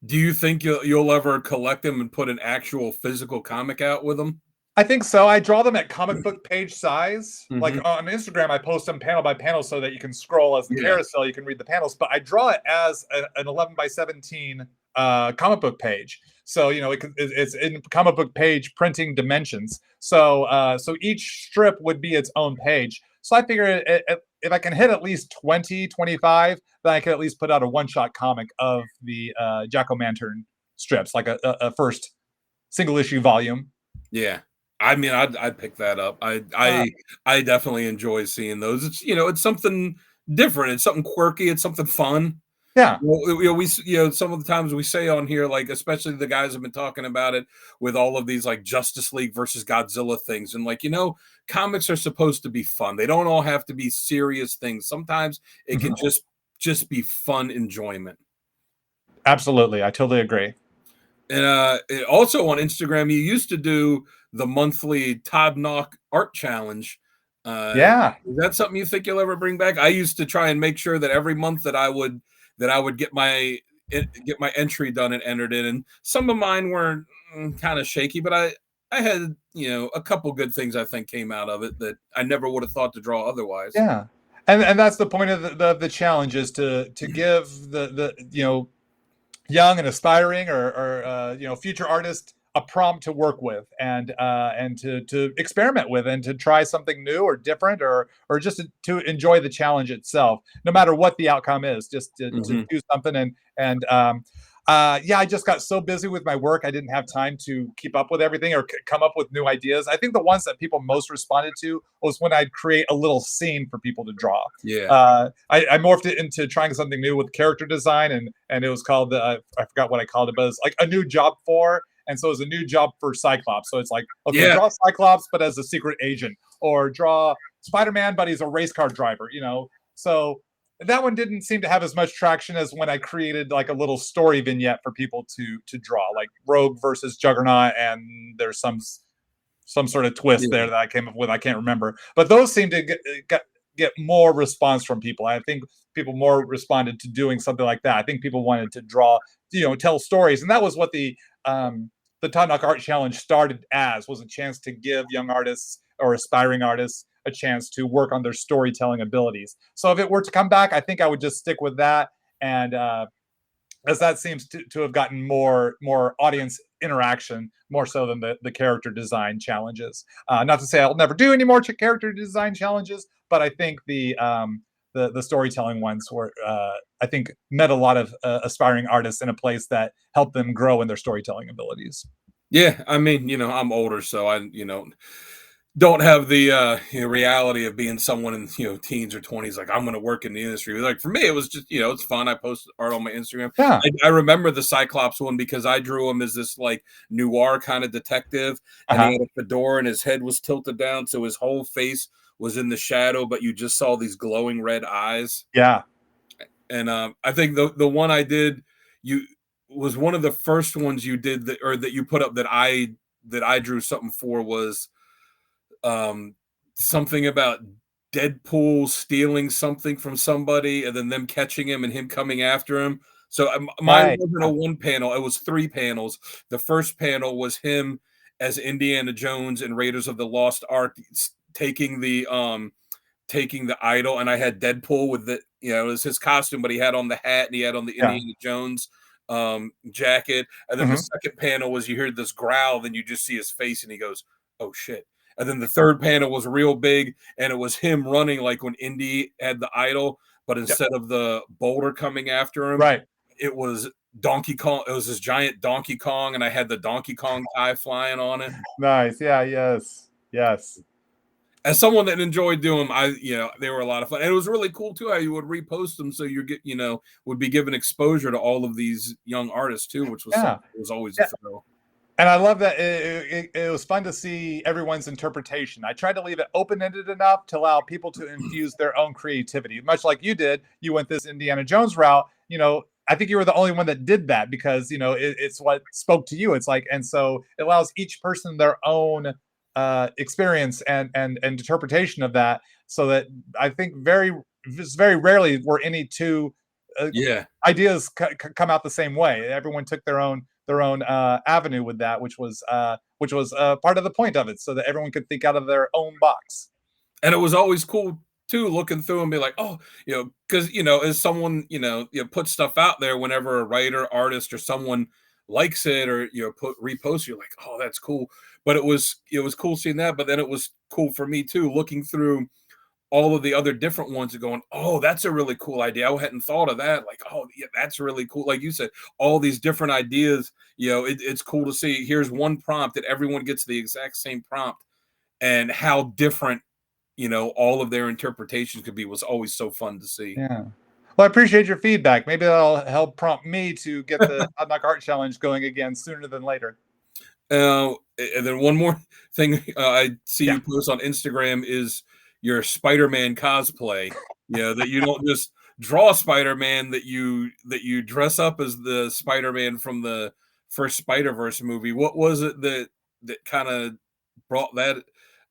Do you think you'll ever collect them and put an actual physical comic out with them? I think so. I draw them at comic book page size. Like Mhm. on Instagram, I post them panel by panel so that you can scroll as the Yeah. carousel. You can read the panels, but I draw it as an 11 by 17 comic book page. So it's in comic book page printing dimensions. So each strip would be its own page. So I figure if I can hit at least 20, 25, then I can at least put out a one shot comic of the Jack O' Lantern strips, like a first single issue volume. Yeah. I mean, I'd pick that up. Uh, I definitely enjoy seeing those. It's something different. It's something quirky. It's something fun. yeah. Some of the times we say on here, like, especially the guys have been talking about it with all of these like Justice League versus Godzilla things. And like, comics are supposed to be fun. They don't all have to be serious things. Sometimes it can Mhm. just be fun enjoyment. Absolutely. I totally agree. And also on Instagram, you used to do the monthly Todd Nauck art challenge. Yeah. Is that something you think you'll ever bring back? I used to try and make sure that every month that I would get my entry done and entered in. And some of mine were kind of shaky, but I had a couple good things I think came out of it that I never would have thought to draw otherwise. Yeah. And that's the point of the challenge is to give the young and aspiring or future artist a prompt to work with and to experiment with and to try something new or different or just to enjoy the challenge itself, no matter what the outcome is, just to Hmm. do something and yeah, I just got so busy with my work I didn't have time to keep up with everything or come up with new ideas. I think the ones that people most responded to was when I'd create a little scene for people to draw. Yeah. I morphed it into trying something new with character design, and it was called I forgot what I called it, but it's like a new job for. And so it's a new job for Cyclops. So it's like, okay, Yeah. draw Cyclops, but as a secret agent, or draw Spider-Man, but he's a race car driver. So that one didn't seem to have as much traction as when I created like a little story vignette for people to draw, like Rogue versus Juggernaut, and there's some sort of twist there Yeah. that I came up with. I can't remember, but those seem to get more response from people. I think people more responded to doing something like that. I think people wanted to draw, tell stories, and that was what the Todd Nauck Art Challenge started as, was a chance to give young artists or aspiring artists a chance to work on their storytelling abilities. So if it were to come back, I think I would just stick with that, and as that seems to have gotten more audience interaction, more so than the character design challenges. Not to say I'll never do any more character design challenges, but I think the storytelling ones were I think met a lot of aspiring artists in a place that helped them grow in their storytelling abilities. Yeah. I mean, I'm older, so I, don't have the reality of being someone in teens or 20s like I'm going to work in the industry. Like for me it was just it's fun. I posted art on my Instagram. Yeah. I remember the Cyclops one because I drew him as this like noir kind of detective, and he Uh-huh. had a fedora and his head was tilted down so his whole face was in the shadow, but you just saw these glowing red eyes. Yeah. And I think the one I did you was one of the first ones you did that you put up that I drew something for was um, something about Deadpool stealing something from somebody and then them catching him and him coming after him. So mine Right. wasn't a one panel, it was three panels. The first panel was him as Indiana Jones and Raiders of the Lost Ark taking the idol, and I had Deadpool with it was his costume, but he had on the hat and he had on the Yeah. Indiana Jones jacket. And then the Hmm. second panel was you hear this growl, then you just see his face and he goes, "Oh shit." And then the third panel was real big, and it was him running like when Indy had the idol, but Yep. instead of the boulder coming after him, Right. it was Donkey Kong. It was this giant Donkey Kong, and I had the Donkey Kong tie flying on it. Nice. Yeah. Yes. Yes. As someone that enjoyed doing them, they were a lot of fun. And it was really cool too how you would repost them so would be given exposure to all of these young artists too, which was Yeah. something that was always a Yeah. thrill. And I love that it was fun to see everyone's interpretation. I tried to leave it open ended enough to allow people to infuse their own creativity, much like you did. You went this Indiana Jones route. I think you were the only one that did that because it's what spoke to you. It's like, and so it allows each person their own experience and interpretation of that. So that I think very rarely were any two uh, Yeah. ideas come out the same way. Everyone took their own avenue with that, which was part of the point of it, so that everyone could think out of their own box. And it was always cool too looking through and be like, oh, because as someone put stuff out there, whenever a writer, artist, or someone likes it or put repost, you're like, oh, that's cool. But it was cool seeing that. But then it was cool for me too, looking through all of the other different ones and going, oh, that's a really cool idea. I hadn't thought of that. Like, oh, yeah, that's really cool. Like you said, all these different ideas. It's cool to see. Here's one prompt that everyone gets the exact same prompt, and how different all of their interpretations could be was always so fun to see. Yeah. Well, I appreciate your feedback. Maybe that'll help prompt me to get the Todd Nauck Art Challenge going again sooner than later. And then one more thing I see Yeah. you post on Instagram is your Spider-Man cosplay. That you don't just draw Spider-Man, that you dress up as the Spider-Man from the first Spider-Verse movie. What was it that kind of brought that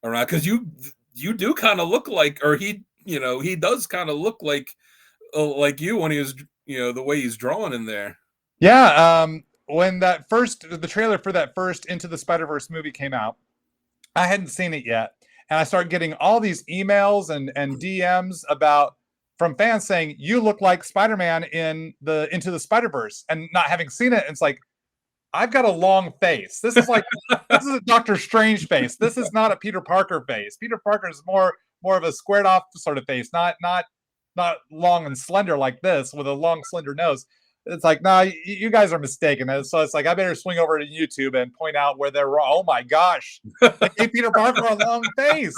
around? Because you do kind of look like, or he does kind of look like you when he was the way he's drawn in there. Yeah. When the trailer for that first Into the Spider-Verse movie came out, I hadn't seen it yet. And I started getting all these emails and DMs from fans saying, you look like Spider-Man in the Into the Spider-Verse, and not having seen it. It's like, I've got a long face. This is a Doctor Strange face. This is not a Peter Parker face. Peter Parker is more of a squared off sort of face, not long and slender like this with a long slender nose. It's like, nah, you guys are mistaken. And so it's like, I better swing over to YouTube and point out where they're wrong. Oh my gosh, they gave Peter Parker a long face.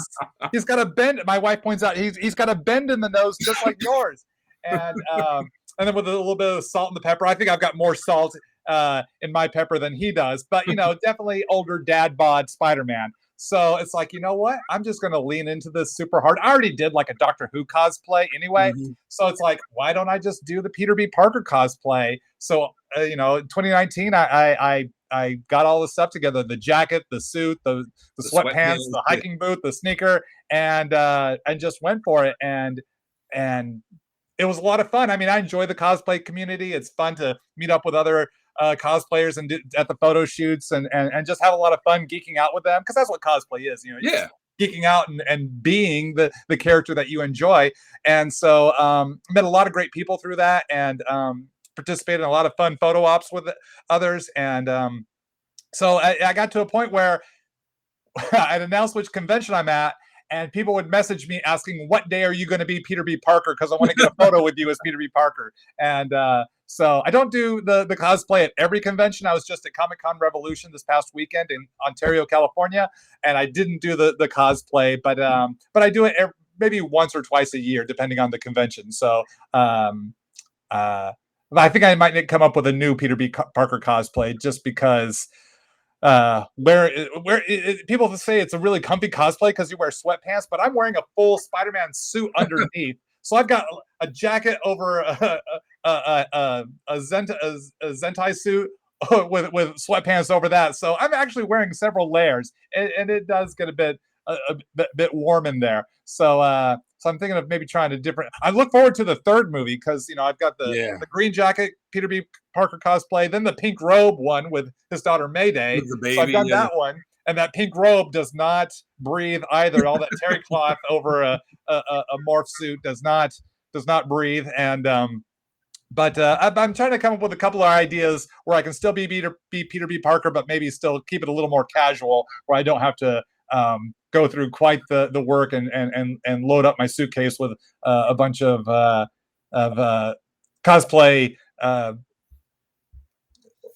He's got a bend. My wife points out he's got a bend in the nose just like yours. And then with a little bit of salt and the pepper, I think I've got more salt in my pepper than he does. But definitely older dad bod Spider-Man. So it's like, you know what? I'm just going to lean into this super hard. I already did like a Doctor Who cosplay anyway. Mhm. So it's like, why don't I just do the Peter B. Parker cosplay? So, in 2019, I got all the stuff together: the jacket, the suit, the The sweatpants, sweatpants. the hiking boot, the sneaker, and just went for it. And it was a lot of fun. I mean, I enjoy the cosplay community. It's fun to meet up with other cosplayers and at the photo shoots and just have a lot of fun geeking out with them, because that's what cosplay is. You're just Yeah. geeking out and being the character that you enjoy. And so met a lot of great people through that, and participated in a lot of fun photo ops with others. And so I got to a point where I'd announce which convention I'm at, and people would message me asking, "What day are you going to be Peter B. Parker? Because I want to get a photo with you as Peter B. Parker." And so I don't do the cosplay at every convention. I was just at Comic Con Revolution this past weekend in Ontario, California, and I didn't do the cosplay, but I do it maybe once or twice a year, depending on the convention. So I think I might come up with a new Peter B. Parker cosplay, just because people say it's a really comfy cosplay because you wear sweatpants, but I'm wearing a full Spider-Man suit underneath. So I've got a jacket over a Zentai suit with sweatpants over that. So I'm actually wearing several layers, and it does get a bit warm in there. So I'm thinking of maybe trying a different. I look forward to the third movie, because I've got the Yeah. green jacket Peter B. Parker cosplay, then the pink robe one with his daughter Mayday. With the So I've baby. done Yeah. that one, and that pink robe does not breathe either. All that terry cloth over a morph suit does not breathe. And but I'm trying to come up with a couple of ideas where I can still be Peter B. Parker, but maybe still keep it a little more casual, where I don't have to go through quite the work and load up my suitcase with a bunch of cosplay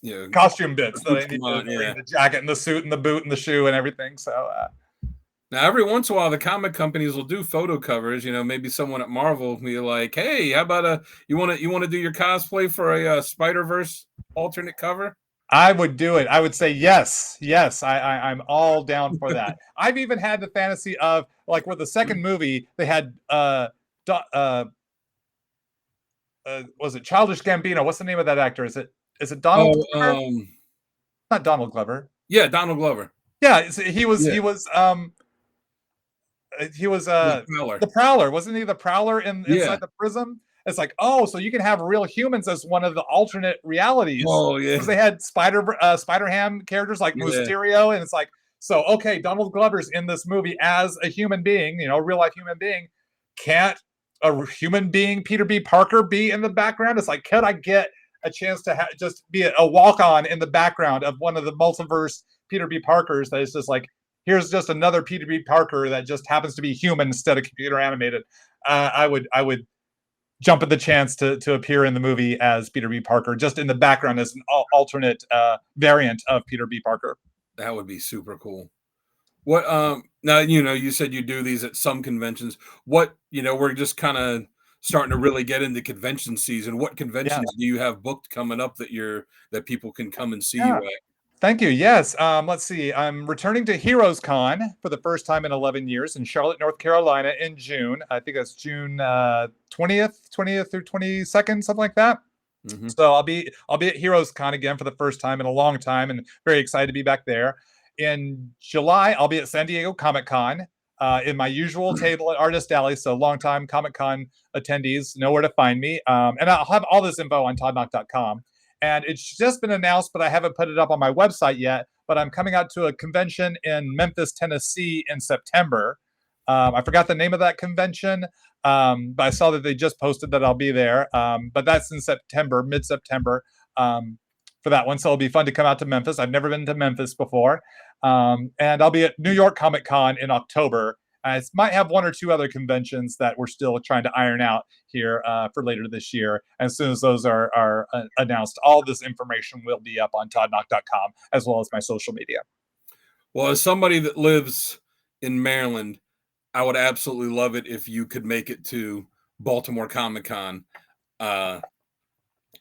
Yeah. costume bits that I need Come to on, bring: yeah. the jacket and the suit and the boot and the shoe and everything. So Now, every once in a while, the comic companies will do photo covers. Maybe someone at Marvel will be like, "Hey, how about you want to do your cosplay for a Spider Verse alternate cover?" I would do it. I would say yes, yes. I'm all down for that. I've even had the fantasy of, like, with the second movie, they had was it Childish Gambino? What's the name of that actor? Is it Donald Oh, Glover? Not Donald Glover. yeah, Donald Glover. Yeah, Yeah, he was the Prowler. the Prowler, wasn't he? The Prowler Yeah. inside the prism. It's like, oh, so you can have real humans as one of the alternate realities Oh, because yeah. they had Spider Ham characters like Yeah. Mysterio, and it's like, so okay, Donald Glover's in this movie as a human being, a real life human being. Can't a human being Peter B. Parker be in the background? It's like, could I get a chance to just be a walk on in the background of one of the multiverse Peter B. Parkers that is just like, here's just another Peter B. Parker that just happens to be human instead of computer animated. I would jump at the chance to appear in the movie as Peter B. Parker, just in the background as an alternate variant of Peter B. Parker. That would be super cool. What now you said you do these at some conventions. What, we're just kind of starting to really get into convention season. What Yeah, conventions do you have booked coming up that people can come and see you yeah. at? Thank you. Yes. Let's see. I'm returning to Heroes Con for the first time in 11 years in Charlotte, North Carolina in June. I think that's June 20th through 22nd, something like that. Hmm. So I'll be at Heroes Con again for the first time in a long time, and very excited to be back there. In July, I'll be at San Diego Comic Con in my usual table at Artist Alley. So longtime Comic Con attendees know where to find me, and I'll have all this info on toddnauck.com. And it's just been announced, but I haven't put it up on my website yet. But I'm coming out to a convention in Memphis, Tennessee in September. I forgot the name of that convention, but I saw that they just posted that I'll be there. But that's in September, mid-September, for that one. So it'll be fun to come out to Memphis. I've never been to Memphis before. And I'll be at New York Comic Con in October. I might have one or two other conventions that we're still trying to iron out here for later this year. As soon as those are announced, all this information will be up on toddnauck.com as well as my social media. Well, as somebody that lives in Maryland, I would absolutely love it if you could make it to Baltimore Comic Con. Uh,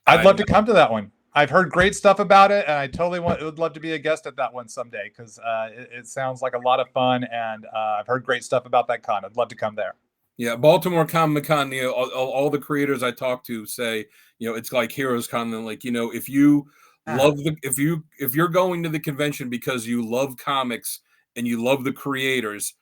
I'd I love to come to that one. I've heard great stuff about it, and I totally would love to be a guest at that one someday because it sounds like a lot of fun, and I've heard great stuff about that con. I'd love to come there. Yeah, Baltimore Comic Con. All the creators I talk to say, it's like Heroes Con. And like, if you Ah, love if you're going to the convention because you love comics and you love the creators,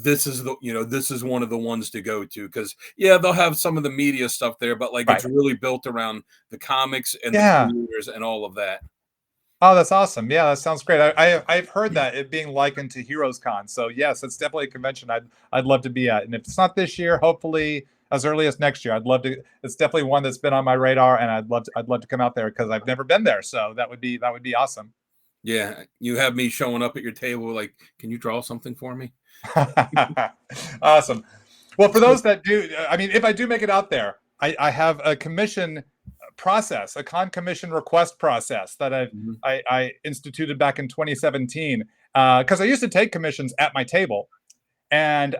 this is one of the ones to go to because yeah, they'll have some of the media stuff there, but like it's right. really built around the comics and the Yeah. creators and all of that. Oh, that's awesome. Yeah, that sounds great. I've heard that it being likened to Heroes Con. So yes, it's definitely a convention I'd love to be at. And if it's not this year, hopefully as early as next year. I'd love to. It's definitely one that's been on my radar, and I'd love to come out there because I've never been there. So that would be awesome. Yeah, you have me showing up at your table like, can you draw something for me? Awesome. Well, for So, those that do, I mean, if I do make it out there, I have a commission process, a con commission request process that mhm. I instituted back in 2017 because I used to take commissions at my table, and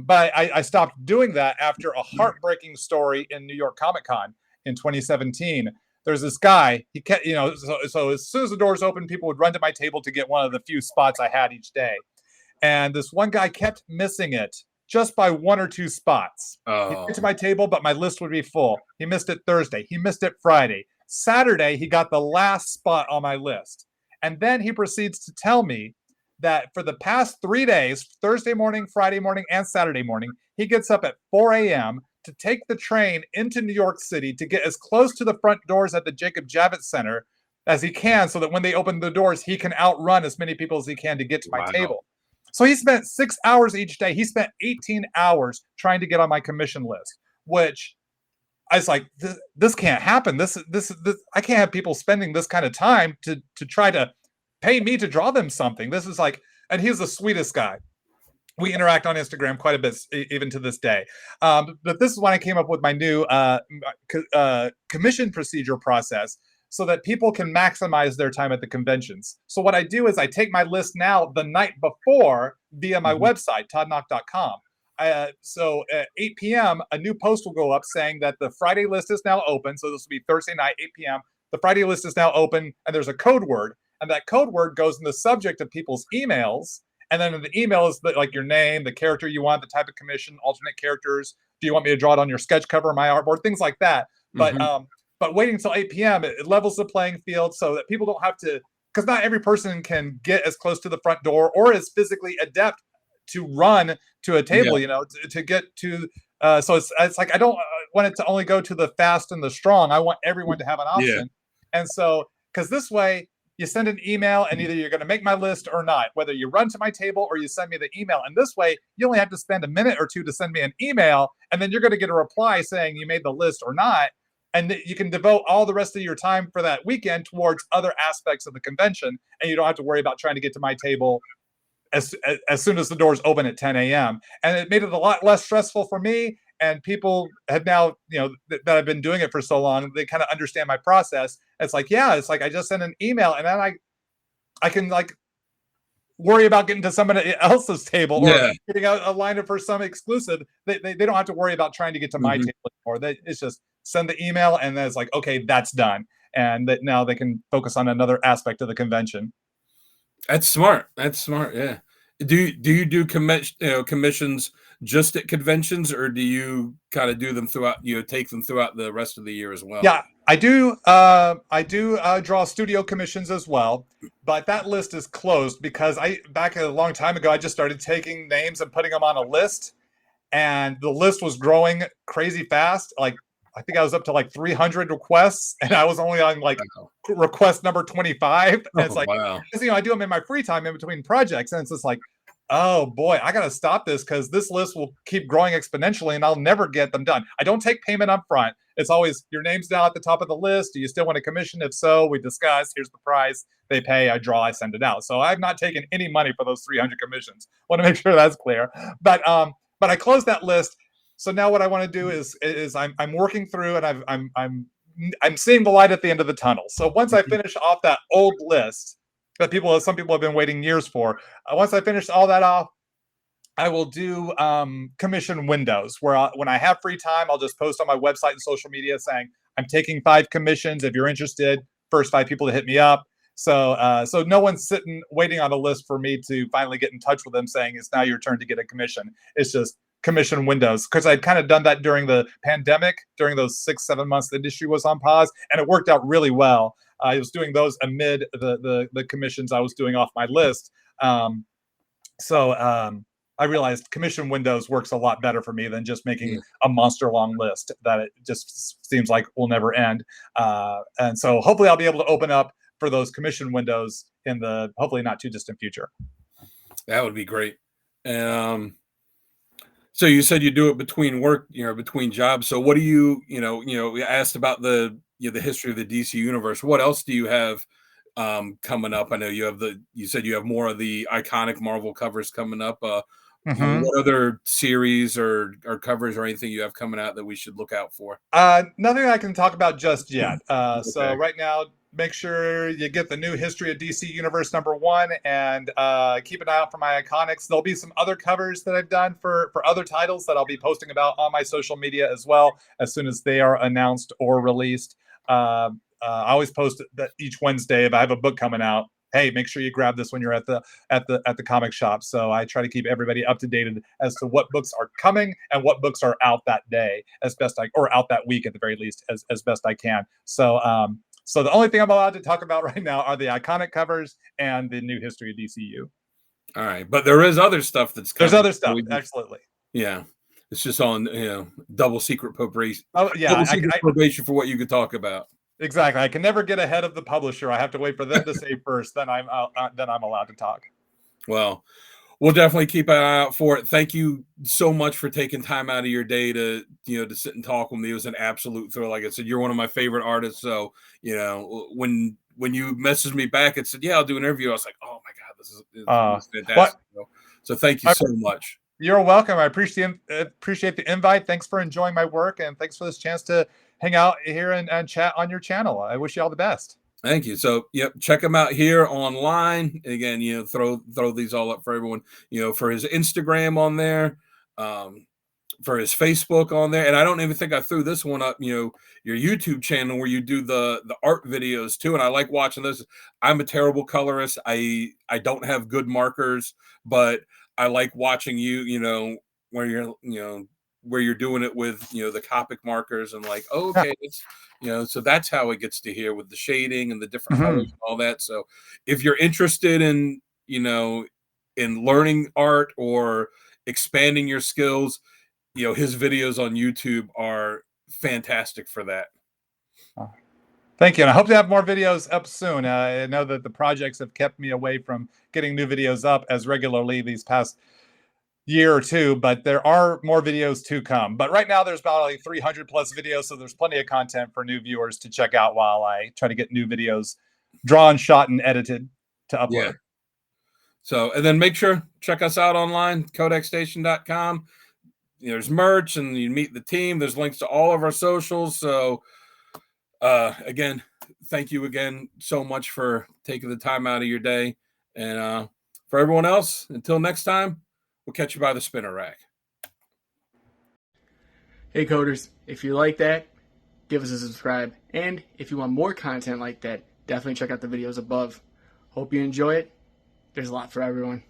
but I stopped doing that after a heartbreaking story in New York Comic Con in 2017. There's this guy. He kept, so as soon as the doors opened, people would run to my table to get one of the few spots I had each day. And this one guy kept missing it just by one or two spots. He'd get to Oh, my table, but my list would be full. He missed it Thursday. He missed it Friday. Saturday, he got the last spot on my list. And then he proceeds to tell me that for the past 3 days, Thursday morning, Friday morning, and Saturday morning, he gets up at 4 a.m. to take the train into New York City to get as close to the front doors at the Jacob Javits Center as he can so that when they open the doors, he can outrun as many people as he can to get to my wow. table. So he spent 6 hours each day. He spent 18 hours trying to get on my commission list, which I was like, this can't happen. This I can't have people spending this kind of time to try to pay me to draw them something. This is like, and he's the sweetest guy. We interact on Instagram quite a bit, even to this day. But this is when I came up with my new commission procedure process so that people can maximize their time at the conventions. So what I do is I take my list now the night before via my Mhm. website, toddnauck.com. So at 8 p.m., a new post will go up saying that the Friday list is now open. So this will be Thursday night, 8 p.m. The Friday list is now open, and there's a code word. And that code word goes in the subject of people's emails, and then in the email is like your name, the character you want, the type of commission, alternate characters. Do you want me to draw it on your sketch cover, my artboard, things like that. But Mhm. waiting until 8 p.m. It levels the playing field so that people don't have to because not every person can get as close to the front door or is physically adept to run to a table, Yeah. to get to. So it's like I don't want it to only go to the fast and the strong. I want everyone to have an Yeah. option. And so, because this way, you send an email and either you're going to make my list or not, whether you run to my table or you send me the email. And this way, you only have to spend a minute or two to send me an email, and then you're going to get a reply saying you made the list or not. And you can devote all the rest of your time for that weekend towards other aspects of the convention, and you don't have to worry about trying to get to my table as soon as the doors open at 10 a.m. And it made it a lot less stressful for me. And people have now, that I've been doing it for so long, they kind of understand my process. It's like, yeah, it's like I just send an email, and then I can like worry about getting to somebody else's table or Yeah. getting a lineup for some exclusive. They don't have to worry about trying to get to my Mhm. table anymore. It's just send the email, and then it's like, okay, that's done. And that now they can focus on another aspect of the convention. That's smart. That's smart. Yeah. Do you do commissions just at conventions, or do you kind of do them throughout? Take them throughout the rest of the year as well. Yeah, I do. I do draw studio commissions as well, but that list is closed because I back a long time ago I just started taking names and putting them on a list, and the list was growing crazy fast. Like I think I was up to like 300 requests, and I was only on like Wow. request number 25. And it's Oh like, wow. because I do them in my free time in between projects, and it's just like, oh boy, I got to stop this because this list will keep growing exponentially, and I'll never get them done. I don't take payment up front. It's always your name's down at the top of the list. Do you still want a commission? If so, we discuss. Here's the price. They pay. I draw. I send it out. So I've not taken any money for those 300 commissions. Want to make sure that's clear. But I closed that list. So now what I want to do is I'm working through, and I'm seeing the light at the end of the tunnel. So once I finish off that old list that some people have been waiting years for, once I finish all that off, I will do commission windows where when I have free time, I'll just post on my website and social media saying I'm taking 5 commissions. If you're interested, first 5 people to hit me up. So no one's sitting waiting on a list for me to finally get in touch with them saying it's now your turn to get a commission. It's just commission windows, because I'd kind of done that during the pandemic, during those 6-7 months the industry was on pause, and it worked out really well. I was doing those amid the commissions I was doing off my list. Um, so I realized commission windows works a lot better for me than just making Yeah. a monster long list that it just seems like will never end. And so hopefully I'll be able to open up for those commission windows in the hopefully not too distant future. That would be great. Um, so you said you do it between work, between jobs. So what do we asked about the history of the DC universe. What else do you have coming up? I know you said you have more of the iconic Marvel covers coming up. Mm-hmm. What other series or covers or anything you have coming out that we should look out for? Nothing I can talk about just yet. So Okay. right now, make sure you get the new history of DC Universe #1, and keep an eye out for my iconics. There'll be some other covers that I've done for other titles that I'll be posting about on my social media as well as soon as they are announced or released. I always post that each Wednesday if I have a book coming out. Hey, make sure you grab this when you're at the comic shop. So I try to keep everybody up to date as to what books are coming and what books are out that day, or out that week at the very least, as best I can. So the only thing I'm allowed to talk about right now are the iconic covers and the new history of DCU. All right, but there is other stuff that's There's coming. other stuff, absolutely. Yeah, it's just on double secret probation, Oh yeah, probation for what you could talk about. exactly. I can never get ahead of the publisher. I have to wait for them to say first, then I'm allowed to talk. Well, we'll definitely keep an eye out for it. Thank you so much for taking time out of your day to sit and talk with me. It was an absolute thrill. Like I said, you're one of my favorite artists. So, when you messaged me back and said, "Yeah, I'll do an interview," I was like, "Oh my god, this is What? fantastic." So thank you so much. You're welcome. I appreciate the invite. Thanks for enjoying my work, and thanks for this chance to hang out here and chat on your channel. I wish you all the best. Thank you. So, yep, check him out here online. Again, throw these all up for everyone. For his Instagram on there, for his Facebook on there, and I don't even think I threw this one up. Your YouTube channel where you do the art videos too, and I like watching this. I'm a terrible colorist. I don't have good markers, but I like watching you. Where you're where you're doing it with, the Copic markers and like, oh, okay, it's, so that's how it gets to here with the shading and the different colors Mhm. and all that. So if you're interested in, in learning art or expanding your skills, his videos on YouTube are fantastic for that. Thank you. And I hope to have more videos up soon. I know that the projects have kept me away from getting new videos up as regularly these past year or two, but there are more videos to come. But right now, there's about like 300 plus videos, so there's plenty of content for new viewers to check out while I try to get new videos drawn, shot, and edited to Yeah. upload. So, and then make sure check us out online, codecstation.com. There's merch and you meet the team. There's links to all of our socials. So, again, thank you again so much for taking the time out of your day. And for everyone else, until next time, we'll catch you by the spinner rack. Hey coders, if you like that, give us a subscribe. And if you want more content like that, definitely check out the videos above. Hope you enjoy it. There's a lot for everyone.